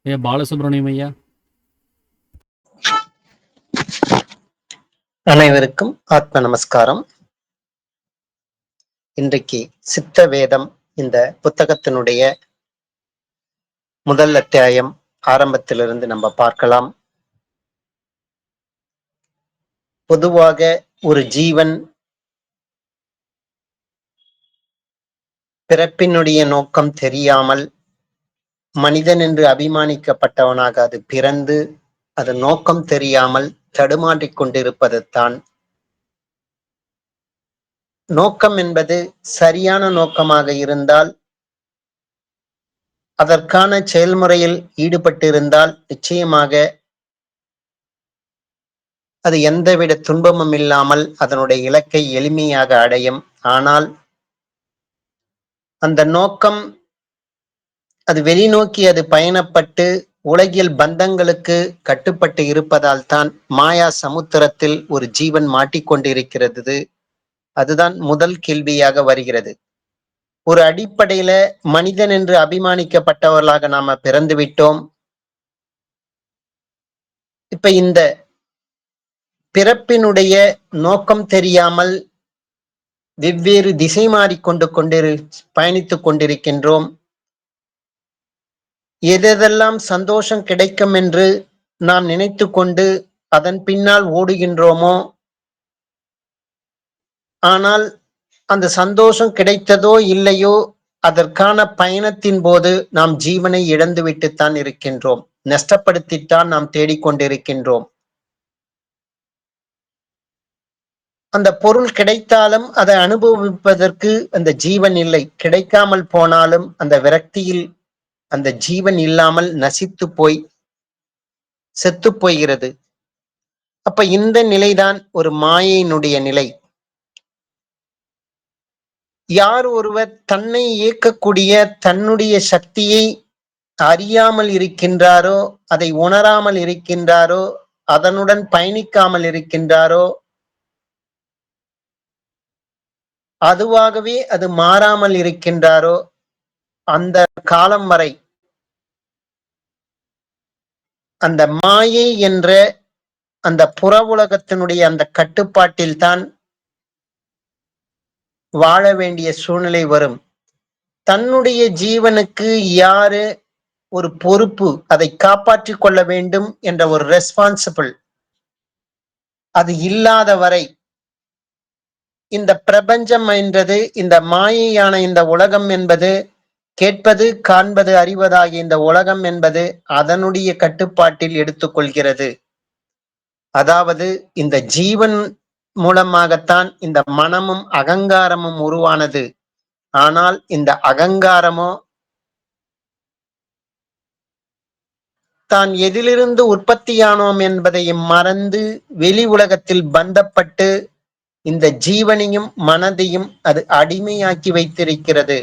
பாலசுப்ரமணியம் ஐயா. அனைவருக்கும் ஆத்ம நமஸ்காரம். இன்றைக்கு சித்த வேதம் இந்த புத்தகத்தினுடைய முதல் அத்தியாயம் ஆரம்பத்திலிருந்து நம்ம பார்க்கலாம். பொதுவாக ஒரு ஜீவன் பிறப்பினுடைய நோக்கம் தெரியாமல் மனிதன் என்று அபிமானிக்கப்பட்டவனாக அது பிறந்து அது நோக்கம் தெரியாமல் தடுமாறிக் கொண்டிருப்பதுதான். நோக்கம் என்பது சரியான நோக்கமாக இருந்தால், அதற்கான செயல்முறையில் ஈடுபட்டிருந்தால் நிச்சயமாக அது எந்தவித துன்பமும் இல்லாமல் அதனுடைய இலக்கை எளிமையாக அடையும். ஆனால் அந்த நோக்கம் அது வெளிநோக்கி அது பயணப்பட்டு உலகியல் பந்தங்களுக்கு கட்டுப்பட்டு இருப்பதால் தான் மாயா சமுத்திரத்தில் ஒரு ஜீவன் மாட்டிக்கொண்டிருக்கிறது. அதுதான் முதல் கேள்வியாக வருகிறது. ஒரு அடிப்படையில மனிதன் என்று அபிமானிக்கப்பட்டவர்களாக நாம பிறந்து விட்டோம். இப்ப இந்த பிறப்பினுடைய நோக்கம் தெரியாமல் வெவ்வேறு திசை மாறிக்கொண்டு பயணித்துக் கொண்டிருக்கின்றோம். எதெல்லாம் சந்தோஷம் கிடைக்கும் என்று நாம் நினைத்து கொண்டு அதன் பின்னால் ஓடுகின்றோமோ, ஆனால் அந்த சந்தோஷம் கிடைத்ததோ இல்லையோ, அதற்கான பயணத்தின் போது நாம் ஜீவனை இழந்துவிட்டுத்தான் இருக்கின்றோம். நஷ்டப்படுத்தித்தான் நாம் தேடிக்கொண்டிருக்கின்றோம். அந்த பொருள் கிடைத்தாலும் அதை அனுபவிப்பதற்கு அந்த ஜீவன் இல்லை. கிடைக்காமல் போனாலும் அந்த விரக்தியில் அந்த ஜீவன் இல்லாமல் நசித்து போய் செத்து போகிறது. அப்ப இந்த நிலைதான் ஒரு மாயையினுடைய நிலை. யார் ஒருவர் தன்னை இயக்கக்கூடிய தன்னுடைய சக்தியை அறியாமல் இருக்கின்றாரோ, அதை உணராமல் இருக்கின்றாரோ, அதனுடன் பயணிக்காமல் இருக்கின்றாரோ, அதுவாகவே அது மாறாமல் இருக்கின்றாரோ, அந்த காலம் வரை அந்த மாயை என்ற அந்த புற உலகத்தினுடைய அந்த கட்டுப்பாட்டில் தான் வாழ வேண்டிய சூழ்நிலை வரும். தன்னுடைய ஜீவனுக்கு யாரு ஒரு பொறுப்பு, அதை காப்பாற்றிக் கொள்ள வேண்டும் என்ற ஒரு ரெஸ்பான்சிபிள் அது இல்லாத வரை இந்த பிரபஞ்சம் என்றது, இந்த மாயையான இந்த உலகம் என்பது, கேட்பது காண்பது அறிவதாகிய இந்த உலகம் என்பது அதனுடைய கட்டுப்பாட்டில் எடுத்துக்கொள்கிறது. அதாவது இந்த ஜீவன் மூலமாகத்தான் இந்த மனமும் அகங்காரமும் உருவானது. ஆனால் இந்த அகங்காரமோ தான் எதிலிருந்து உற்பத்தியானோம் என்பதையும் மறந்து வெளி உலகத்தில் பந்தப்பட்டு இந்த ஜீவனையும் மனதையும் அது அடிமையாக்கி வைத்திருக்கிறது.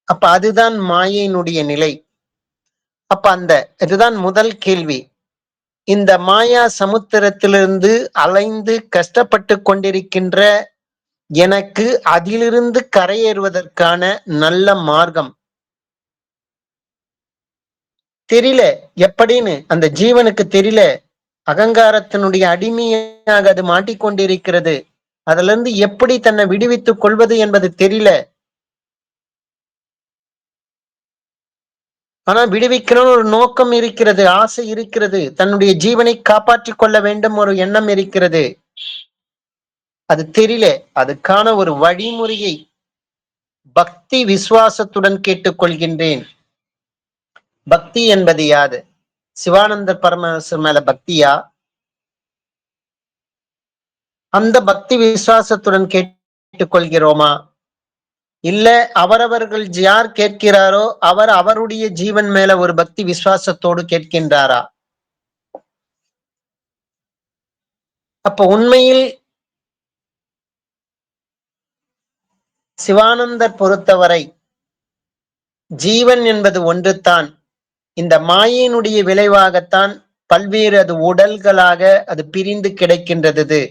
அப்ப அதுதான் மாயையினுடைய நிலை. அப்ப இதுதான் முதல் கேள்வி. இந்த மாயா சமுத்திரத்திலிருந்து அலைந்து கஷ்டப்பட்டு கொண்டிருக்கின்ற எனக்கு அதிலிருந்து கரையேறுவதற்கான நல்ல மார்க்கம் தெரியல. எப்படின்னு அந்த ஜீவனுக்கு தெரியல. அகங்காரத்தினுடைய அடிமையாக அது மாட்டிக்கொண்டிருக்கிறது. அதுல இருந்து எப்படி தன்னை விடுவித்துக் கொள்வது என்பது தெரியல. ஆனா விடுவிக்கணும்னு ஒரு நோக்கம் இருக்கிறது, ஆசை இருக்கிறது, தன்னுடைய ஜீவனை காப்பாற்றிக் கொள்ள வேண்டும் ஒரு எண்ணம் இருக்கிறது. அது தெரியல. அதுக்கான ஒரு வழிமுறையை பக்தி விசுவாசத்துடன் கேட்டுக்கொள்கின்றேன். பக்தி என்பது யாது? சிவானந்த பரமஹம்சர் மேல பக்தியா? அந்த பக்தி விசுவாசத்துடன் கேட்டுக்கொள்கிறோமா? இல்ல அவரவர்கள் யார் கேட்கிறாரோ அவர் அவருடைய ஜீவன் மேல ஒரு பக்தி விசுவாசத்தோடு கேட்கின்றாரா? அப்ப உண்மையில் சிவானந்தர் பொறுத்தவரை ஜீவன் என்பது ஒன்றுதான். இந்த மாயினுடைய விளைவாகத்தான் பல்வேறு அது உடல்களாக அது பிரிந்து கிடைக்கின்றது.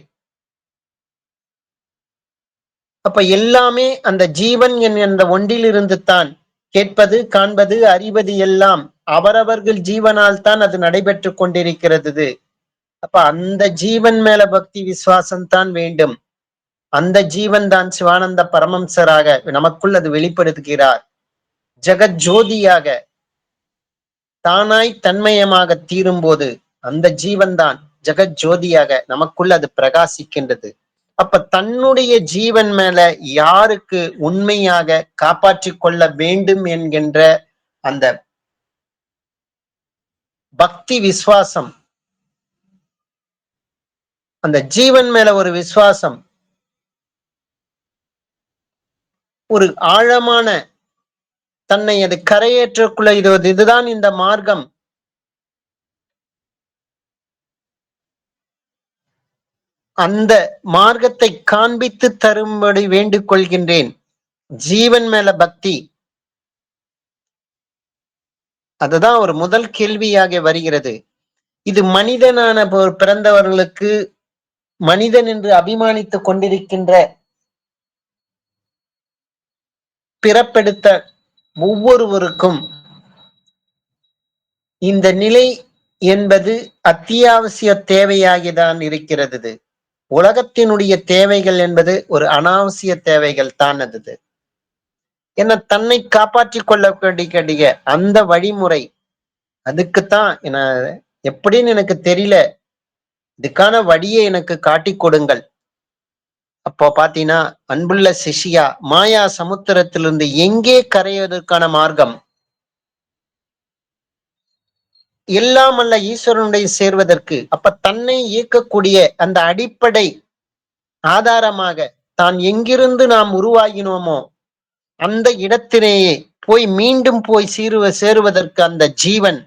அப்ப எல்லாமே அந்த ஜீவன் என்ற ஒன்றிலிருந்து தான். கேட்பது, காண்பது, அறிவது எல்லாம் அவரவர்கள் ஜீவனால் தான் அது நடைபெற்று கொண்டிருக்கிறது. அப்ப அந்த ஜீவன் மேல பக்தி விசுவாசம் தான் வேண்டும். அந்த ஜீவன் தான் சிவானந்த பரமம்சராக நமக்குள் அது வெளிப்படுத்துகிறார். ஜெகத் ஜோதியாக தானாய் தன்மயமாக தீரும்போது அந்த ஜீவன் தான் ஜெகத் ஜோதியாக நமக்குள் அது பிரகாசிக்கின்றது. அப்ப தன்னுடைய ஜீவன் மேல யாருக்கு உண்மையாக காப்பாற்றிக் கொள்ள வேண்டும் என்கின்ற அந்த பக்தி விசுவாசம், அந்த ஜீவன் மேல ஒரு விசுவாசம், ஒரு ஆழமான தன்னை அது கரையேற்றக்குள்ள இதுதான் இந்த மார்க்கம், அந்த மார்க்கத்தை காண்பித்து தரும்படி வேண்டிக் கொள்கின்றேன். ஜீவன் மேல பக்தி, அதுதான் ஒரு முதல் கேள்வியாக வருகிறது. இது மனிதனான பிறந்தவர்களுக்கு, மனிதன் என்று அபிமானித்துக் கொண்டிருக்கின்ற பிறப்பெடுத்த ஒவ்வொருவருக்கும் இந்த நிலை என்பது அத்தியாவசிய தேவையாகிதான் இருக்கிறது. உலகத்தினுடைய தேவைகள் என்பது ஒரு அனாவசிய தேவைகள் தான். அது என்ன தன்னை காப்பாற்றிக் கொள்ள அந்த வழிமுறை, அதுக்குத்தான் எப்படின்னு எனக்கு தெரியல, இதுக்கான வழியை எனக்கு காட்டிக் கொடுங்கள். அப்போ பாத்தீங்கன்னா, அன்புள்ள சிஷ்யா, மாயா சமுத்திரத்திலிருந்து எங்கே கரைவதற்கான மார்க்கம்? எல்லாம் அல்ல ஈஸ்வரனுடைய சேர்வதற்கு. அப்ப தன்னை இயக்கக்கூடிய அந்த அடிப்படை ஆதாரமாக தான் எங்கிருந்து நாம் உருவாகினோமோ அந்த இடத்திலேயே போய் மீண்டும் போய் சேருவதற்கு அந்த ஜீவன்,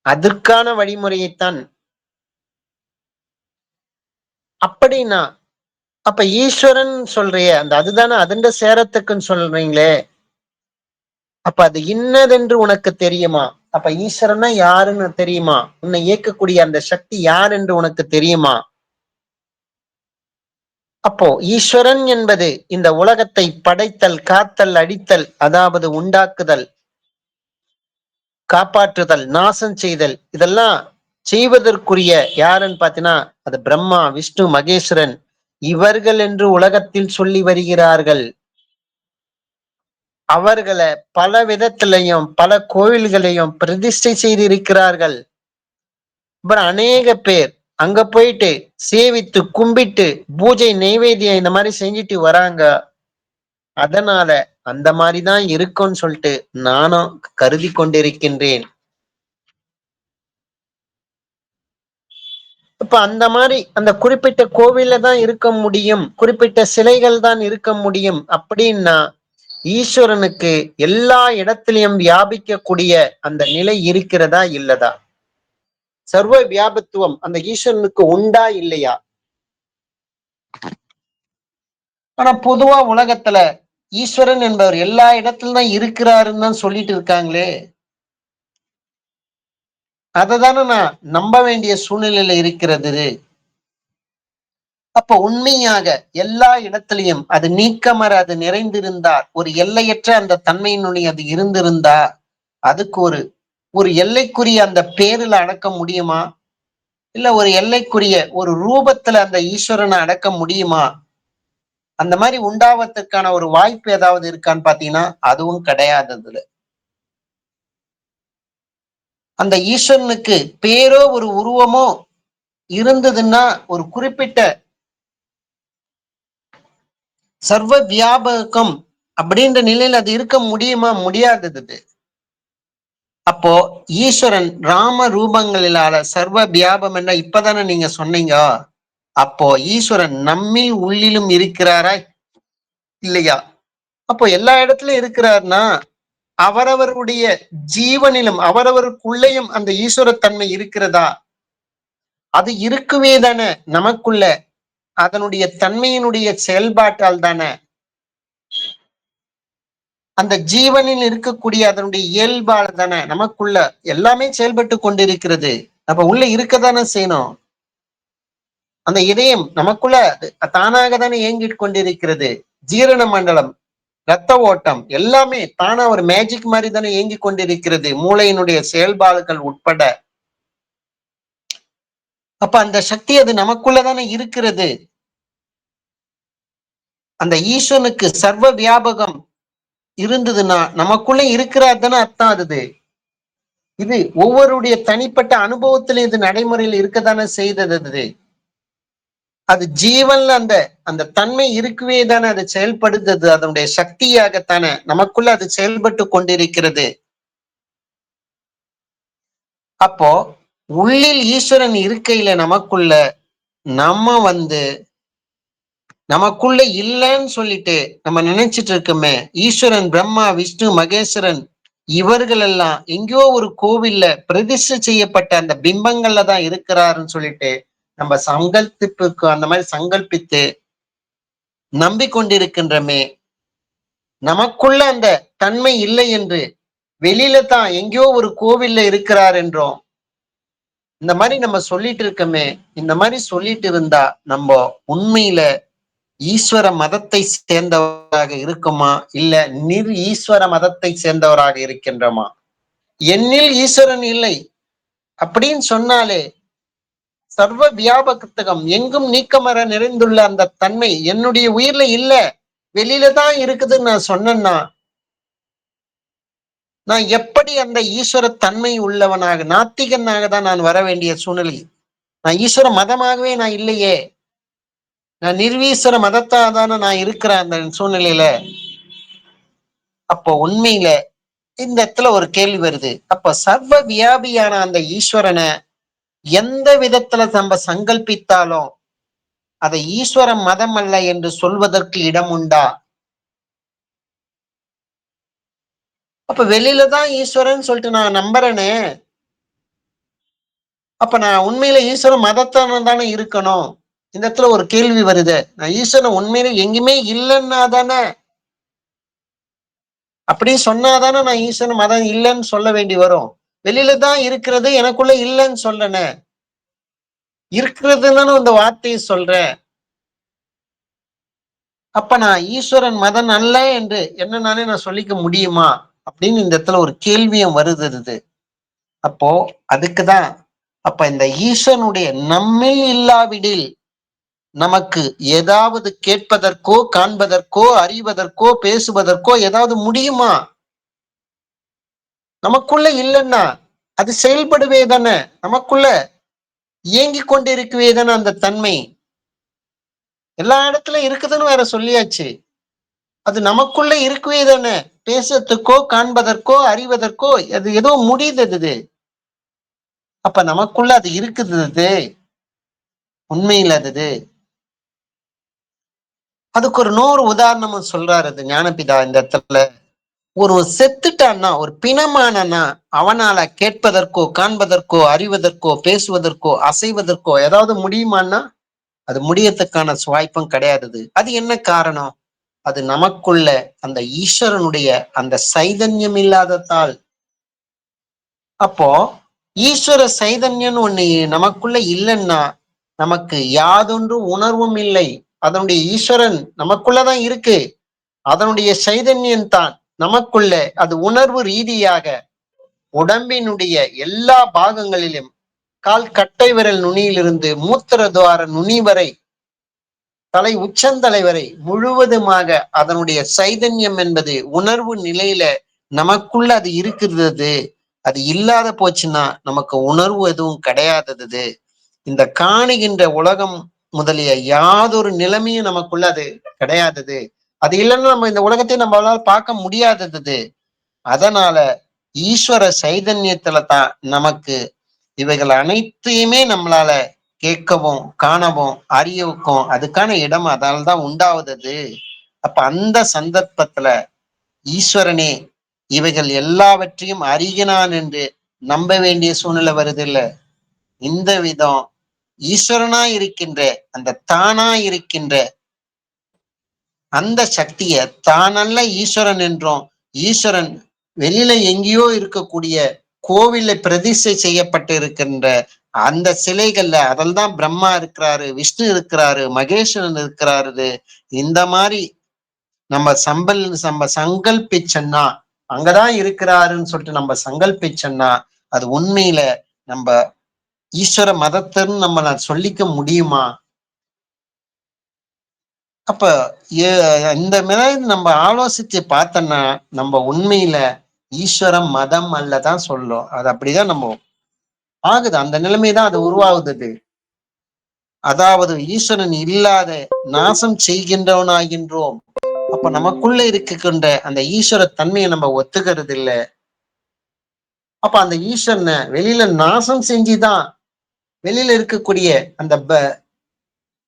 அதற்கான வழிமுறையைத்தான். அப்படின்னா அப்ப ஈஸ்வரன் சொல்றிய அந்த அதுதானே அதண்ட சேரத்துக்குன்னு சொல்றீங்களே, அப்ப அது இன்னதென்று உனக்கு தெரியுமா? அப்ப ஈஸ்வரனா யாருன்னு தெரியுமா? உன்னை இயக்கக்கூடிய அந்த சக்தி யார் என்று உனக்கு தெரியுமா? அப்போ ஈஸ்வரன் என்பது இந்த உலகத்தை படைத்தல், காத்தல், அடித்தல், அதாவது உண்டாக்குதல், காப்பாற்றுதல், நாசம் செய்தல், இதெல்லாம் செய்வதற்குரிய யாருன்னு பாத்தீங்கன்னா அது பிரம்மா, விஷ்ணு, மகேஸ்வரன் இவர்கள் என்று உலகத்தில் சொல்லி வருகிறார்கள். அவர்களை பல விதத்திலையும் பல கோவில்களையும் பிரதிஷ்டை செய்து இருக்கிறார்கள். அப்புறம் அநேக பேர் அங்க போயிட்டு சேவித்து கும்பிட்டு பூஜை நெய்வேத்தியம் இந்த மாதிரி செஞ்சுட்டு வராங்க. அதனால அந்த மாதிரிதான் இருக்கும்னு சொல்லிட்டு நானும் கருதி கொண்டிருக்கின்றேன். இப்ப அந்த மாதிரி அந்த குறிப்பிட்ட கோவில்ல தான் இருக்க முடியும், குறிப்பிட்ட சிலைகள் தான் இருக்க முடியும் அப்படின்னா ஈஸ்வரனுக்கு எல்லா இடத்திலையும் வியாபிக்கக்கூடிய அந்த நிலை இருக்கிறதா இல்லதா? சர்வ வியாபத்துவம் அந்த ஈஸ்வரனுக்கு உண்டா இல்லையா? ஆனா பொதுவா உலகத்துல ஈஸ்வரன் என்பவர் எல்லா இடத்துல தான் இருக்கிறாருன்னு தான் சொல்லிட்டு இருக்காங்களே. அததானே நான் நம்ப வேண்டிய சூழ்நிலையில இருக்கிறது. அப்ப உண்மையாக எல்லா இடத்திலையும் அது நீக்கமர அது நிறைந்திருந்தார், ஒரு எல்லையற்ற அந்த தன்மையினுடைய அது இருந்திருந்தா அதுக்கு ஒரு ஒரு எல்லைக்குரிய அந்த பேரில் அடக்க முடியுமா? இல்ல ஒரு எல்லைக்குரிய ஒரு ரூபத்துல அந்த ஈஸ்வரனை அடக்க முடியுமா? அந்த மாதிரி உண்டாவதற்கான ஒரு வாய்ப்பு ஏதாவது இருக்கான்னு பாத்தீங்கன்னா அதுவும் கிடையாததுல. அந்த ஈஸ்வரனுக்கு பேரோ ஒரு உருவமோ இருந்ததுன்னா ஒரு குறிப்பிட்ட சர்வ வியாபகம் அப்படின்ற நிலையில அது இருக்க முடியுமா? முடியாதது. அப்போ ஈஸ்வரன் ராம ரூபங்களிலால சர்வ வியாபம் என்ன இப்பதானே நீங்க சொன்னீங்க. அப்போ ஈஸ்வரன் நம்மில் உள்ளிலும் இருக்கிறாரா இல்லையா? அப்போ எல்லா இடத்துலயும் இருக்கிறார்னா அவரவருடைய ஜீவனிலும் அவரவருக்குள்ளேயும் அந்த ஈஸ்வரத்தன்மை இருக்கிறதா? அது இருக்குவே தானே நமக்குள்ள, அதனுடைய தன்மையினுடைய செயல்பாட்டால் தானே அந்த ஜீவனில் இருக்கக்கூடிய அதனுடைய இயல்பால் தானே நமக்குள்ள எல்லாமே செயல்பட்டு கொண்டிருக்கிறது. அப்ப உள்ள இருக்கதானே செய்யணும். அந்த இதயம் நமக்குள்ள தானாக தானே இயங்கிட்டு கொண்டிருக்கிறது. ஜீரண மண்டலம் ரத்த ஓட்டம் எல்லாமே தானா ஒரு மேஜிக் மாதிரி தானே இயங்கி கொண்டிருக்கிறது, மூளையினுடைய செயல்பாடுகள் உட்பட. அப்ப அந்த சக்தி அது நமக்குள்ளதானே இருக்கிறது. அந்த ஈஸ்வனுக்கு சர்வ வியாபகம் இருந்ததுன்னா நமக்குள்ள இருக்கிறார் தானே அர்த்தம். இது ஒவ்வொருடைய தனிப்பட்ட அனுபவத்திலும் இது நடைமுறையில் இருக்கத்தானே செய்தது. அது ஜீவன்ல அந்த அந்த தன்மை இருக்கவே தானே அது செயல்படுத்துது. அதனுடைய சக்தியாகத்தானே நமக்குள்ள அது செயல்பட்டு கொண்டிருக்கிறது. அப்போ உள்ளில் ஈஸ்வரன் இருக்கையில நமக்குள்ள நம்ம நமக்குள்ள இல்லைன்னு சொல்லிட்டு நம்ம நினைச்சிட்டு இருக்கோமே. ஈஸ்வரன் பிரம்மா விஷ்ணு மகேஸ்வரன் இவர்கள் எல்லாம் எங்கேயோ ஒரு கோவில்ல பிரதிஷ்டை செய்யப்பட்ட அந்த பிம்பங்கள்ல தான் இருக்கிறாருன்னு சொல்லிட்டு நம்ம சங்கல்பிப்புக்கு அந்த மாதிரி சங்கல்பித்து நம்பிக்கொண்டிருக்கின்றமே. நமக்குள்ள அந்த தன்மை இல்லை என்று வெளியில தான் எங்கேயோ ஒரு கோவில்ல இருக்கிறார் என்றோம். இந்த மாதிரி நம்ம சொல்லிட்டு இருக்கோமே. இந்த மாதிரி சொல்லிட்டு இருந்தா நம்ம உண்மையில ஈஸ்வர மதத்தை சேர்ந்தவராக இருக்குமா, இல்ல நிர் ஈஸ்வர மதத்தை சேர்ந்தவராக இருக்கின்றோமா? என்னில் ஈஸ்வரன் இல்லை அப்படின்னு சொன்னாலே சர்வ வியாபகத்துகம் எங்கும் நீக்கமர நிறைந்துள்ள அந்த தன்மை என்னுடைய உயிர்ல இல்ல, வெளியில தான் இருக்குதுன்னு நான் சொன்னேன்னா நான் எப்படி அந்த ஈஸ்வர தன்மை உள்ளவனாக நாத்திகனாக தான் நான் வர வேண்டிய சூழ்நிலை. நான் ஈஸ்வர மதமாகவே நான் இல்லையே, நான் நிர்வீஸ்வர மதத்தாதான நான் இருக்கிறேன் அந்த சூழ்நிலையில. அப்போ உண்மையில இந்த இடத்துல ஒரு கேள்வி வருது. அப்ப சர்வ வியாபியான அந்த ஈஸ்வரனை எந்த விதத்துல நம்ம சங்கல்பித்தாலும் அதை ஈஸ்வர மதம் அல்ல என்று சொல்வதற்கு இடம் உண்டா? அப்ப வெளியில தான் ஈஸ்வரன் சொல்லிட்டு நான் நம்புறேனே, அப்ப நான் உண்மையில ஈஸ்வர மதத்தான தானே இருக்கணும். இந்த இடத்துல ஒரு கேள்வி வருது. நான் ஈஸ்வரன் உண்மையில எங்குமே இல்லைன்னா தானே, அப்படி சொன்னாதானே நான் ஈஸ்வரன் மதம் இல்லைன்னு சொல்ல வேண்டி வரும். வெளியில தான் இருக்கிறது, எனக்குள்ள இல்லைன்னு சொல்லனே, இருக்கிறதுன்னு இந்த வார்த்தையை சொல்றேன். அப்ப நான் ஈஸ்வரன் மதன் அல்ல என்று என்ன நானே நான் சொல்லிக்க முடியுமா அப்படின்னு இந்த இடத்துல ஒரு கேள்வியும் வருது. அப்போ அதுக்குதான் அப்ப இந்த ஈஸ்வரனுடைய நம்மில் இல்லாவிடில் நமக்கு ஏதாவது கேட்பதற்கோ காண்பதற்கோ அறிவதற்கோ பேசுவதற்கோ ஏதாவது முடியுமா? நமக்குள்ள இல்லைன்னா அது செயல்படுவே தானே, நமக்குள்ள இயங்கிக் கொண்டிருக்கவே தானே அந்த தன்மை. எல்லா இடத்துல இருக்குதுன்னு வேற சொல்லியாச்சு. அது நமக்குள்ள இருக்கவே தானே, பேசுறதுக்கோ காண்பதற்கோ அறிவதற்கோ அது ஏதோ முடியுது. அப்ப நமக்குள்ள அது இருக்குது, உண்மையில் அதுக்கு ஒரு நூறு உதாரணமும் சொல்றாரு அது ஞானபிதா இந்த இடத்துல. ஒரு செத்துட்டான்னா, ஒரு பிணமானனா அவனால கேட்பதற்கோ காண்பதற்கோ அறிவதற்கோ பேசுவதற்கோ அசைவதற்கோ ஏதாவது முடியுமான்னா அது முடியறதுக்கான வாய்ப்பும் கிடையாது. அது என்ன காரணம்? அது நமக்குள்ள அந்த ஈஸ்வரனுடைய அந்த சைதன்யம் இல்லாததால். அப்போ ஈஸ்வர சைதன்யம்னு ஒண்ணு நமக்குள்ள இல்லைன்னா நமக்கு யாதொன்று உணர்வும் இல்லை. அதனுடைய ஈஸ்வரன் நமக்குள்ளதான் இருக்கு, அதனுடைய சைதன்யம் தான் நமக்குள்ள அது உணர்வு ரீதியாக உடம்பினுடைய எல்லா பாகங்களிலும் கால் கட்டை விரல் நுனியிலிருந்து மூத்திர துவார நுனி வரை தலை உச்சந்தலை வரை முழுவதுமாக அதனுடைய சைதன்யம் என்பது உணர்வு நிலையில நமக்குள்ள அது இருக்கிறது. அது இல்லாத போச்சுன்னா நமக்கு உணர்வு எதுவும் கிடையாதது. இந்த காணுகின்ற உலகம் முதலிய யாதொரு நிலைமையும் நமக்குள்ள அது கிடையாதது. அது இல்லைன்னா நம்ம இந்த உலகத்தை நம்மளால பார்க்க முடியாதது. அதனால ஈஸ்வர சைதன்யத்துல தான் நமக்கு இவைகள் அனைத்தையுமே நம்மளால கேட்கவும் காணவும் அறியவுக்கும் அதுக்கான இடம் அதால் தான் உண்டாவதது. அப்ப அந்த சந்தர்ப்பத்துல ஈஸ்வரனே இவைகள் எல்லாவற்றையும் அறிகிறான் என்று நம்ப வேண்டிய சூழ்நிலை வருது இல்ல. இந்த விதம் ஈஸ்வரனா இருக்கின்ற அந்த தானா இருக்கின்ற அந்த சக்திய தானல்ல ஈஸ்வரன் என்றும், ஈஸ்வரன் வெளியில எங்கேயோ இருக்கக்கூடிய கோவில்ல பிரதிஷ்டை செய்யப்பட்டு இருக்கின்ற அந்த சிலைகள்ல அதில் தான் பிரம்மா இருக்கிறாரு, விஷ்ணு இருக்கிறாரு, மகேஸ்வரன் இருக்கிறாரு. இந்த மாதிரி நம்ம சங்கல்பிச்சன்னா அங்கதான் இருக்கிறாருன்னு சொல்லிட்டு நம்ம சங்கல்பிச்சன்னா அது உண்மையில நம்ம ஈஸ்வர மதத்தன்னு நம்ம சொல்லிக்க முடியுமா? அப்ப இந்த மாதிரி நம்ம ஆலோசிச்சு பார்த்தோம்னா நம்ம உண்மையில ஈஸ்வரம் மதம் அல்லதான் சொல்லும். அது அப்படிதான் நம்ம ஆகுது. அந்த நிலைமைதான் அது உருவாகுது. அதாவது ஈஸ்வரன் இல்லாத நாசம் செய்கின்றவனாகின்றோம். அப்ப நமக்குள்ள இருக்கின்ற அந்த ஈஸ்வர தன்மையை நம்ம ஒத்துக்கிறது இல்ல. அப்ப அந்த ஈஸ்வரனை வெளியில நாசம் செஞ்சுதான் வெளியில இருக்கக்கூடிய அந்த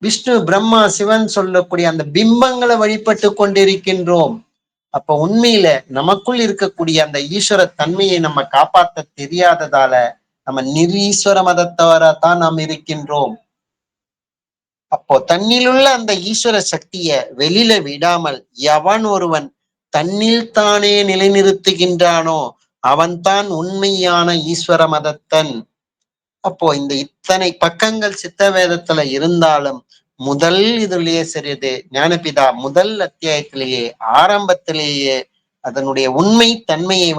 விஷ்ணு பிரம்மா சிவன் சொல்லக்கூடிய அந்த பிம்பங்களை வழிபட்டு கொண்டிருக்கின்றோம். அப்ப உண்மையில நமக்குள் இருக்கக்கூடிய அந்த ஈஸ்வர தன்மையை நம்ம காப்பாற்ற தெரியாததால நம்ம நிரீஸ்வர மதத்தவரத்தான் நாம் இருக்கின்றோம். அப்போ தன்னிலுள்ள அந்த ஈஸ்வர சக்திய வெளியில விடாமல் எவன் ஒருவன் தன்னில் தானே நிலைநிறுத்துகின்றானோ அவன்தான் உண்மையான ஈஸ்வர மதத்தன். அப்போ இந்த இத்தனை பக்கங்கள் சித்த வேதத்துல இருந்தாலும் முதல் இதுலயே சரிது ஞானபிதா முதல் அத்தியாயத்திலேயே ஆரம்பத்திலேயே அதனுடைய உண்மை தன்மையை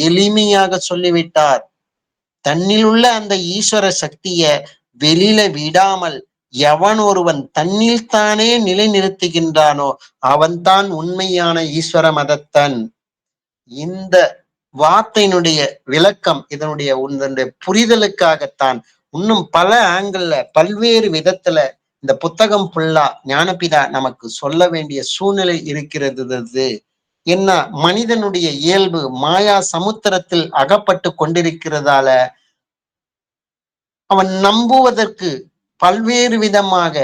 எளிமையாக சொல்லிவிட்டார். தன்னில் உள்ள அந்த ஈஸ்வர சக்திய வெளியில விடாமல் எவன் ஒருவன் தன்னில் தானே நிலை நிறுத்துகின்றானோ அவன்தான் உண்மையான ஈஸ்வர மதத்தன். இந்த வார்த்தையினுடைய விளக்கம் இதனுடைய புரிதலுக்காகத்தான் இன்னும் பல ஆங்கிள் பல்வேறு விதத்துல இந்த புத்தகம் ஃபுல்லா ஞானபிதா நமக்கு சொல்ல வேண்டிய சூழ்நிலை இருக்கிறது. என்ன மனிதனுடைய இயல்பு மாயா சமுத்திரத்தில் அகப்பட்டு கொண்டிருக்கிறதால அவன் நம்புவதற்கு பல்வேறு விதமாக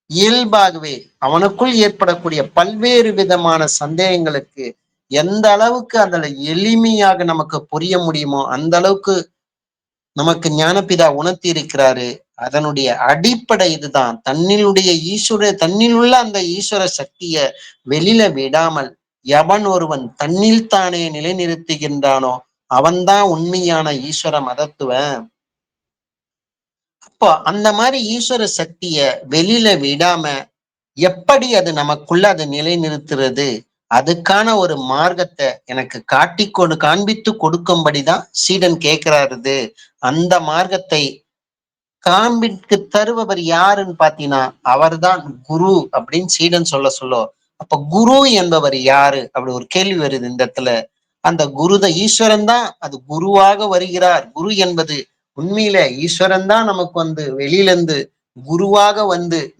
இயல்பாகவே அவனுக்குள் ஏற்படக்கூடிய பல்வேறு விதமான சந்தேகங்களுக்கு எந்த அளவுக்கு அதுல எளிமையாக நமக்கு புரிய முடியுமோ அந்த அளவுக்கு நமக்கு ஞானபிதா உணர்த்தி இருக்கிறாரு. அதனுடைய அடிப்படை இதுதான். தன்னில் உள்ள அந்த ஈஸ்வர சக்திய வெளியில விடாமல் எவன் ஒருவன் தன்னில் தானே நிலைநிறுத்துகின்றானோ அவன்தான் உண்மையான ஈஸ்வர மதத்துவன். அப்போ அந்த மாதிரி ஈஸ்வர சக்திய வெளியில விடாம எப்படி அது நமக்குள்ள அதை நிலைநிறுத்துறது? அதுக்கான ஒரு மார்க்கத்தை எனக்கு காண்பித்து கொடுக்கும்படிதான் சீடன் கேட்கிறாரு. அந்த மார்க்கத்தை காண்பித்து தருபவர் யாருன்னு பாத்தீங்கன்னா அவர்தான் குரு அப்படின்னு சீடன் சொல்லும். அப்ப குரு என்பவர் யாரு அப்படி ஒரு கேள்வி வருது இந்த இடத்துல. அந்த குருத ஈஸ்வரன் தான் அது குருவாக வருகிறார். குரு என்பது உண்மையில ஈஸ்வரன் தான் நமக்கு வெளியில இருந்து குருவாக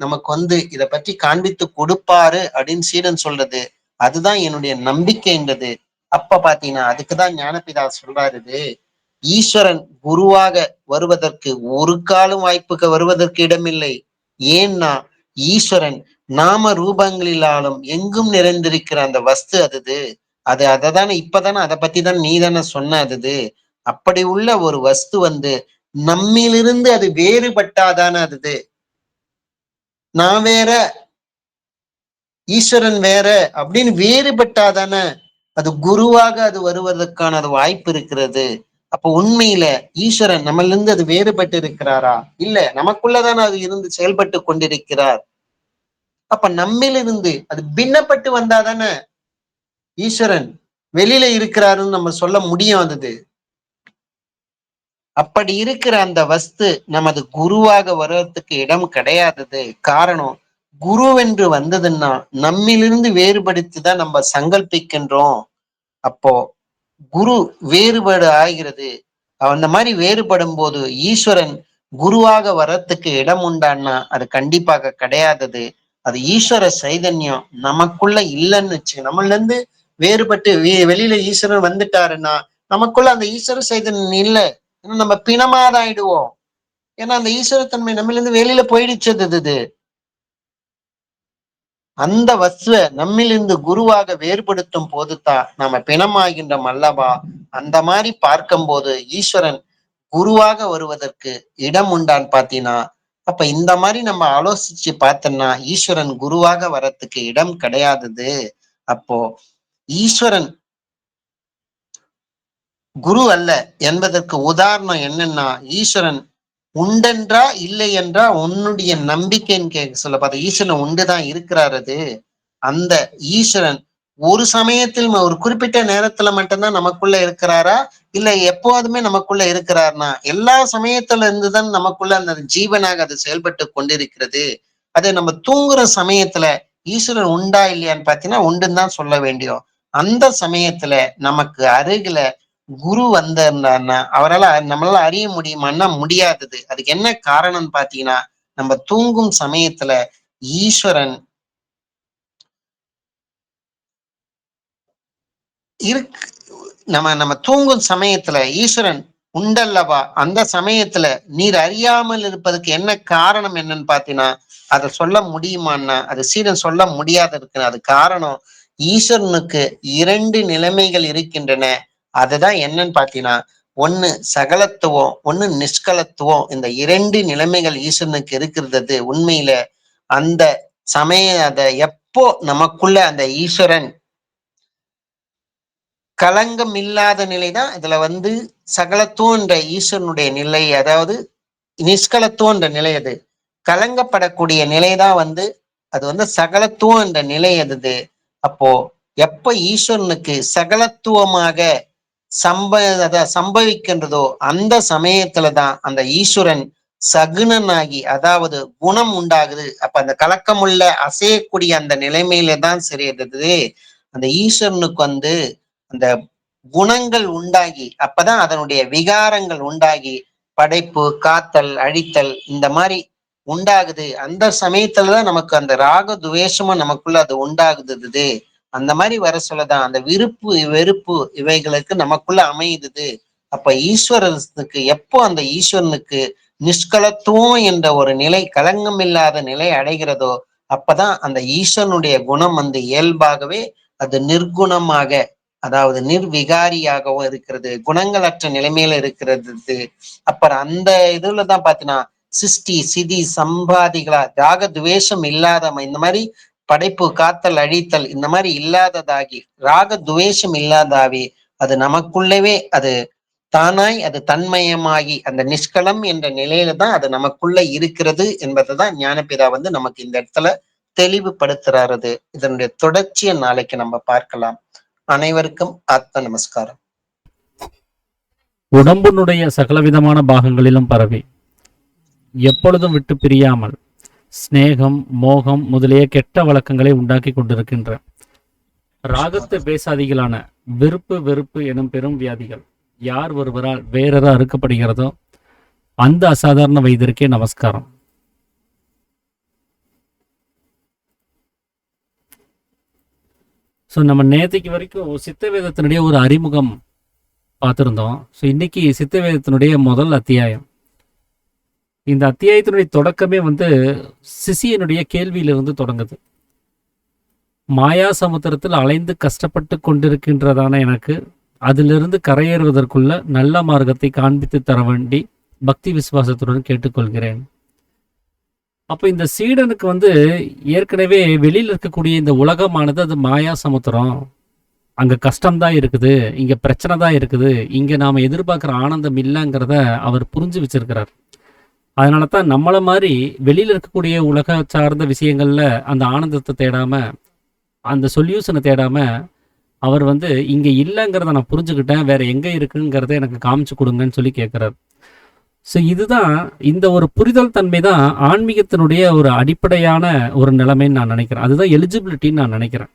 நமக்கு இத பற்றி காண்பித்து கொடுப்பாரு அப்படின்னு சீடன் சொல்றது. அதுதான் என்னுடைய நம்பிக்கைன்றது. அப்ப பாத்தீங்கன்னா அதுக்குதான் ஞானபிதா சொல்றாரு, ஈஸ்வரன் குருவாக வருவதற்கு ஒரு காலம் வாய்ப்புக்கு வருவதற்கு இடமில்லை. ஏன்னா ஈஸ்வரன் நாம ரூபங்களிலாலும் எங்கும் நிறைந்திருக்கிற அந்த வஸ்து அததானே இப்பதானே அதை பத்தி தான் நீ தானே சொன்ன அப்படி உள்ள ஒரு வஸ்து நம்மிலிருந்து அது வேறுபட்டாதானே நான் வேற ஈஸ்வரன் வேற அப்படின்னு வேறுபட்டாதானே அது குருவாக அது வருவதற்கான அது வாய்ப்பு இருக்கிறது. அப்ப உண்மையில ஈஸ்வரன் நம்மளிருந்து அது வேறுபட்டு இருக்கிறாரா? இல்ல, நமக்குள்ளதானே அது இருந்து செயல்பட்டு கொண்டிருக்கிறார். அப்ப நம்மிலிருந்து அது பின்னப்பட்டு வந்தாதானே ஈஸ்வரன் வெளியில இருக்கிறாருன்னு நம்ம சொல்ல முடியும். அப்படி இருக்கிற அந்த வஸ்து நமது குருவாக வர்றதுக்கு இடம் கிடையாதது. காரணம், குருவென்று வந்ததுன்னா நம்மிலிருந்து வேறுபடுத்திதான் நம்ம சங்கல்பிக்கின்றோம். அப்போ குரு வேறுபாடு ஆகிறது. அந்த மாதிரி வேறுபடும் போது ஈஸ்வரன் குருவாக வர்றதுக்கு இடம் உண்டான்னா அது கண்டிப்பாக கிடையாதது. அது ஈஸ்வர சைதன்யம் நமக்குள்ள இல்லைன்னு வச்சு நம்மள இருந்து வேறுபட்டு வெளியில ஈஸ்வரன் வந்துட்டாருன்னா நமக்குள்ள அந்த ஈஸ்வர சைதன்யம் இல்லை. ஏன்னா நம்ம பிணமாதான் ஆயிடுவோம். ஏன்னா அந்த ஈஸ்வரத்தன்மை நம்மள இருந்து வெளியில போயிடுச்சது. அந்த வஸ்துவ நம்மிலிருந்து குருவாக வேறுபடுத்தும் போதுதான் நாம பிணமாகின்றோம் அல்லவா? அந்த மாதிரி பார்க்கும்போது ஈஸ்வரன் குருவாக வருவதற்கு இடம் உண்டான்னு பாத்தீங்கன்னா அப்ப இந்த மாதிரி நம்ம ஆலோசிச்சு பார்த்தோம்னா ஈஸ்வரன் குருவாக வரத்துக்கு இடம் கிடையாதது. அப்போ ஈஸ்வரன் குரு அல்ல என்பதற்கு உதாரணம் என்னன்னா, ஈஸ்வரன் உண்டென்றா இல்லை என்றா உன்னுடைய நம்பிக்கைன்னு கேட்க சொல்ல பார்த்தா ஈஸ்வரன் உண்டுதான் இருக்கிறாரு. அந்த ஈஸ்வரன் ஒரு சமயத்தில் ஒரு குறிப்பிட்ட நேரத்துல மட்டும்தான் நமக்குள்ள இருக்கிறாரா, இல்ல எப்போதுமே நமக்குள்ள இருக்கிறார்னா? எல்லா சமயத்துல இருந்துதான் நமக்குள்ள அந்த ஜீவனாக அது செயல்பட்டு கொண்டிருக்கிறது. அது நம்ம தூங்குற சமயத்துல ஈஸ்வரன் உண்டா இல்லையான்னு பாத்தீங்கன்னா உண்டுன்னு தான் சொல்ல வேண்டியும். அந்த சமயத்துல நமக்கு அருகில குரு வந்திருந்தாருன்னா அவரால நம்மளால அறிய முடியுமான்னா முடியாதது. அதுக்கு என்ன காரணம்னு பாத்தீங்கன்னா, நம்ம தூங்கும் சமயத்துல ஈஸ்வரன் இருக்கு. நம்ம நம்ம தூங்கும் சமயத்துல ஈஸ்வரன் உண்டல்லவா? அந்த சமயத்துல நீர் அறியாமல் இருப்பதற்கு என்ன காரணம் என்னன்னு பாத்தீங்கன்னா, அதை சொல்ல முடியுமான்னா அது சீடன் சொல்ல முடியாத இருக்கு. அது காரணம் ஈஸ்வரனுக்கு 2 நிலைமைகள் இருக்கின்றன. அதுதான் என்னன்னு பாத்தீங்கன்னா, ஒண்ணு சகலத்துவம், ஒண்ணு நிஷ்கலத்துவம். இந்த 2 நிலைமைகள் ஈஸ்வரனுக்கு இருக்கிறது. உண்மையில அந்த சமய அதை எப்போ நமக்குள்ள அந்த ஈஸ்வரன் களங்கம் இல்லாத நிலைதான் இதுல சகலத்துவம் என்ற ஈஸ்வரனுடைய நிலை. அதாவது நிஷ்கலத்துவம் என்ற நிலை. அது கலங்கப்படக்கூடிய நிலைதான் அது சகலத்துவம் என்ற நிலை. அது அப்போ எப்ப ஈஸ்வரனுக்கு சகலத்துவமாக சம்பவிக்கின்றதோ அந்த சமயத்துலதான் அந்த ஈஸ்வரன் சகுனனாகி, அதாவது குணம் உண்டாகுது. அப்ப அந்த கலக்கமுள்ள அசையக்கூடிய அந்த நிலைமையில தான் சரியது அந்த ஈஸ்வரனுக்கு அந்த குணங்கள் உண்டாகி, அப்பதான் அதனுடைய விகாரங்கள் உண்டாகி படைப்பு, காத்தல், அழித்தல் இந்த மாதிரி உண்டாகுது. அந்த சமயத்துலதான் நமக்கு அந்த ராக துவேஷமும் நமக்குள்ள அது உண்டாகுது. அந்த மாதிரி வர சொல்லதான் அந்த விருப்பு வெறுப்பு இவைகளுக்கு நமக்குள்ள அமையுது. அப்ப ஈஸ்வரனுக்கு எப்போ அந்த ஈஸ்வரனுக்கு நிஷ்கலத்துவம் என்ற ஒரு நிலை, களங்கம் இல்லாத நிலை அடைகிறதோ அப்பதான் அந்த ஈஸ்வரனுடைய குணம் இயல்பாகவே அது நிர்குணமாக, அதாவது நிர்விகாரியாகவும் இருக்கிறது, குணங்களற்ற நிலைமையில இருக்கிறது. அப்புறம் அந்த இதுலதான் பாத்தீங்கன்னா சிருஷ்டி சிதி சம்பாதிகளா ராக துவேஷம் இல்லாத இந்த மாதிரி படைப்பு, காத்தல், அழித்தல் இந்த மாதிரி இல்லாததாகி ராக துவேஷம் இல்லாதாவி அது நமக்குள்ளவே அது தானாய் அது தன்மயமாகி அந்த நிஷ்கலம் என்ற நிலையில தான் அது நமக்குள்ள இருக்கிறது என்பதுதான் ஞானபிதா நமக்கு இந்த இடத்துல தெளிவுபடுத்துறாரு. இதனுடைய தொடர்ச்சியை நாளைக்கு நம்ம பார்க்கலாம். அனைவருக்கும் ஆத்ம நமஸ்காரம். உடம்பினுடைய சகலவிதமான பாகங்களிலும் பரவி எப்பொழுதும் விட்டு பிரியாமல் ஸ்நேகம், மோகம் முதலிய கெட்ட வழக்கங்களை உண்டாக்கி கொண்டிருக்கின்ற ராகத்து பேசாதிகளான விருப்பு வெறுப்பு எனும் பெரும் வியாதிகள் யார் ஒருவரால் வேறொரு அறுக்கப்படுகிறதோ அந்த அசாதாரண வைத்தியருக்கே நமஸ்காரம். ஸோ நம்ம நேற்றுக்கு வரைக்கும் சித்த வேதத்தினுடைய ஒரு அறிமுகம் பார்த்துருந்தோம். ஸோ இன்னைக்கு சித்த வேதத்தினுடைய முதல் அத்தியாயம். இந்த அத்தியாயத்தினுடைய தொடக்கமே சிசியனுடைய கேள்வியிலிருந்து தொடங்குது. மாயா சமுத்திரத்தில் அலைந்து கஷ்டப்பட்டு கொண்டிருக்கின்றதான எனக்கு அதிலிருந்து கரையேறுவதற்குள்ள நல்ல மார்க்கத்தை காண்பித்து தர வேண்டி பக்தி விசுவாசத்துடன் கேட்டுக்கொள்கிறேன். அப்போ இந்த சீடனுக்கு ஏற்கனவே வெளியில் இருக்கக்கூடிய இந்த உலகமானது அது மாயா சமுத்திரம், அங்கே கஷ்டம்தான் இருக்குது, இங்கே பிரச்சனை தான் இருக்குது, இங்கே நாம் எதிர்பார்க்குற ஆனந்தம் இல்லைங்கிறத அவர் புரிஞ்சு வச்சிருக்கிறார். அதனால தான் நம்மளை மாதிரி வெளியில் இருக்கக்கூடிய உலக சார்ந்த விஷயங்களில் அந்த ஆனந்தத்தை தேடாமல், அந்த சொல்யூஷனை தேடாமல் அவர் இங்கே இல்லைங்கிறத நான் புரிஞ்சுக்கிட்டேன், வேற எங்கே இருக்குங்கிறத எனக்கு காமிச்சு கொடுங்கன்னு சொல்லி கேட்குறாரு. ஸோ இதுதான் இந்த ஒரு புரிதல் தன்மை தான் ஆன்மீகத்தினுடைய ஒரு அடிப்படையான ஒரு நிலைமைன்னு நான் நினைக்கிறேன். அதுதான் எலிஜிபிலிட்டின்னு நான் நினைக்கிறேன்.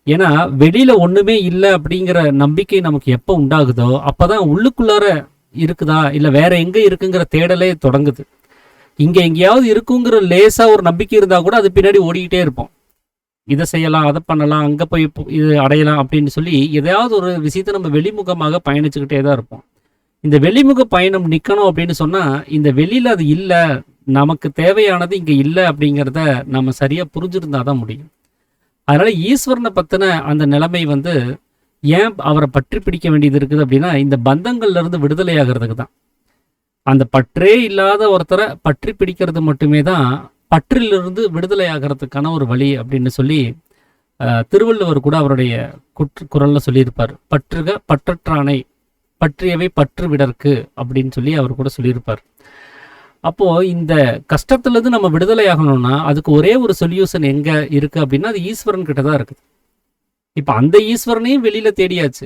ஏன்னா வெளியில் ஒன்றுமே இல்லை அப்படிங்கிற நம்பிக்கை நமக்கு எப்போ உண்டாகுதோ அப்போ தான் உள்ளுக்குள்ளார இருக்குதா இல்லை வேற எங்கே இருக்குங்கிற தேடலே தொடங்குது. இங்கே எங்கேயாவது இருக்குங்கிற லேசாக ஒரு நம்பிக்கை இருந்தால் கூட அது பின்னாடி ஓடிக்கிட்டே இருப்போம். இதை செய்யலாம், அதை பண்ணலாம், அங்கே போய் இது அடையலாம் அப்படின்னு சொல்லி எதையாவது ஒரு விஷயத்தை நம்ம வெளிமுகமாக பயணிச்சுக்கிட்டே தான் இருப்போம். இந்த வெளிமுக பயணம் நிற்கணும் அப்படின்னு சொன்னால் இந்த வெளியில் அது இல்லை, நமக்கு தேவையானது இங்கே இல்லை அப்படிங்கிறத நம்ம சரியாக புரிஞ்சிருந்தா தான் முடியும். அதனால் ஈஸ்வரனை பற்றின அந்த நிலைமை ஏன் அவரை பற்றி பிடிக்க வேண்டியது இருக்குது அப்படின்னா இந்த பந்தங்கள்லேருந்து விடுதலை ஆகிறதுக்கு தான். அந்த பற்றே இல்லாத ஒருத்தரை பற்றி பிடிக்கிறது மட்டுமே தான் பற்றிலிருந்து விடுதலை ஆகிறதுக்கான ஒரு வழி அப்படின்னு சொல்லி திருவள்ளுவர் கூட அவருடைய குரல்ல சொல்லியிருப்பார். பற்றுக பற்றற்றானை பற்றியவை பற்று விடற்கு அப்படின்னு சொல்லி அவர் கூட சொல்லியிருப்பார். அப்போ இந்த கஷ்டத்துலேருந்து நம்ம விடுதலை ஆகணும்னா அதுக்கு ஒரே ஒரு சொல்யூஷன் எங்கே இருக்குது அப்படின்னா அது ஈஸ்வரன் கிட்ட தான் இருக்குது. இப்போ அந்த ஈஸ்வரனையும் வெளியில் தேடியாச்சு,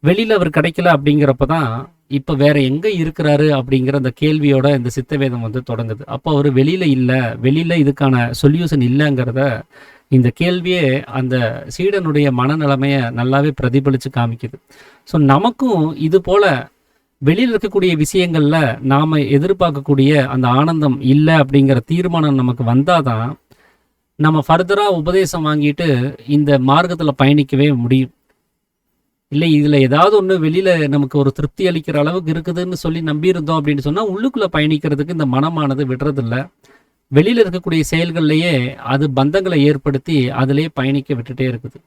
வெளியில் அவர் கிடைக்கல. அப்படிங்கிறப்ப தான் இப்போ வேற எங்கே இருக்கிறாரு அப்படிங்கிற அந்த கேள்வியோட இந்த சித்தவேதம் வந்து தொடங்குது. அப்போ அவர் வெளியில் இல்லை, வெளியில் இதுக்கான சொல்யூஷன் இல்லைங்கிறத இந்த கேள்வியே அந்த சீடனுடைய மனநிலைமையை நல்லாவே பிரதிபலித்து காமிக்குது. ஸோ நமக்கும் இது போல் வெளியில் இருக்கக்கூடிய விஷயங்களில் நாம் எதிர்பார்க்கக்கூடிய அந்த ஆனந்தம் இல்லை அப்படிங்கிற தீர்மானம் நமக்கு வந்தால் தான் நம்ம ஃபர்தராக உபதேசம் வாங்கிட்டு இந்த மார்க்கத்தில் பயணிக்கவே முடியும். இல்லை இதில் ஏதாவது ஒன்று வெளியில் நமக்கு ஒரு திருப்தி அளிக்கிற அளவுக்கு இருக்குதுன்னு சொல்லி நம்பியிருந்தோம் அப்படின்னு சொன்னால் உள்ளுக்குள்ளே பயணிக்கிறதுக்கு இந்த மனமானது விடுறதில்ல. வெளியில் இருக்கக்கூடிய செயல்கள்லையே அது பந்தங்களை ஏற்படுத்தி அதிலே பயணிக்க விட்டுட்டே இருக்குது.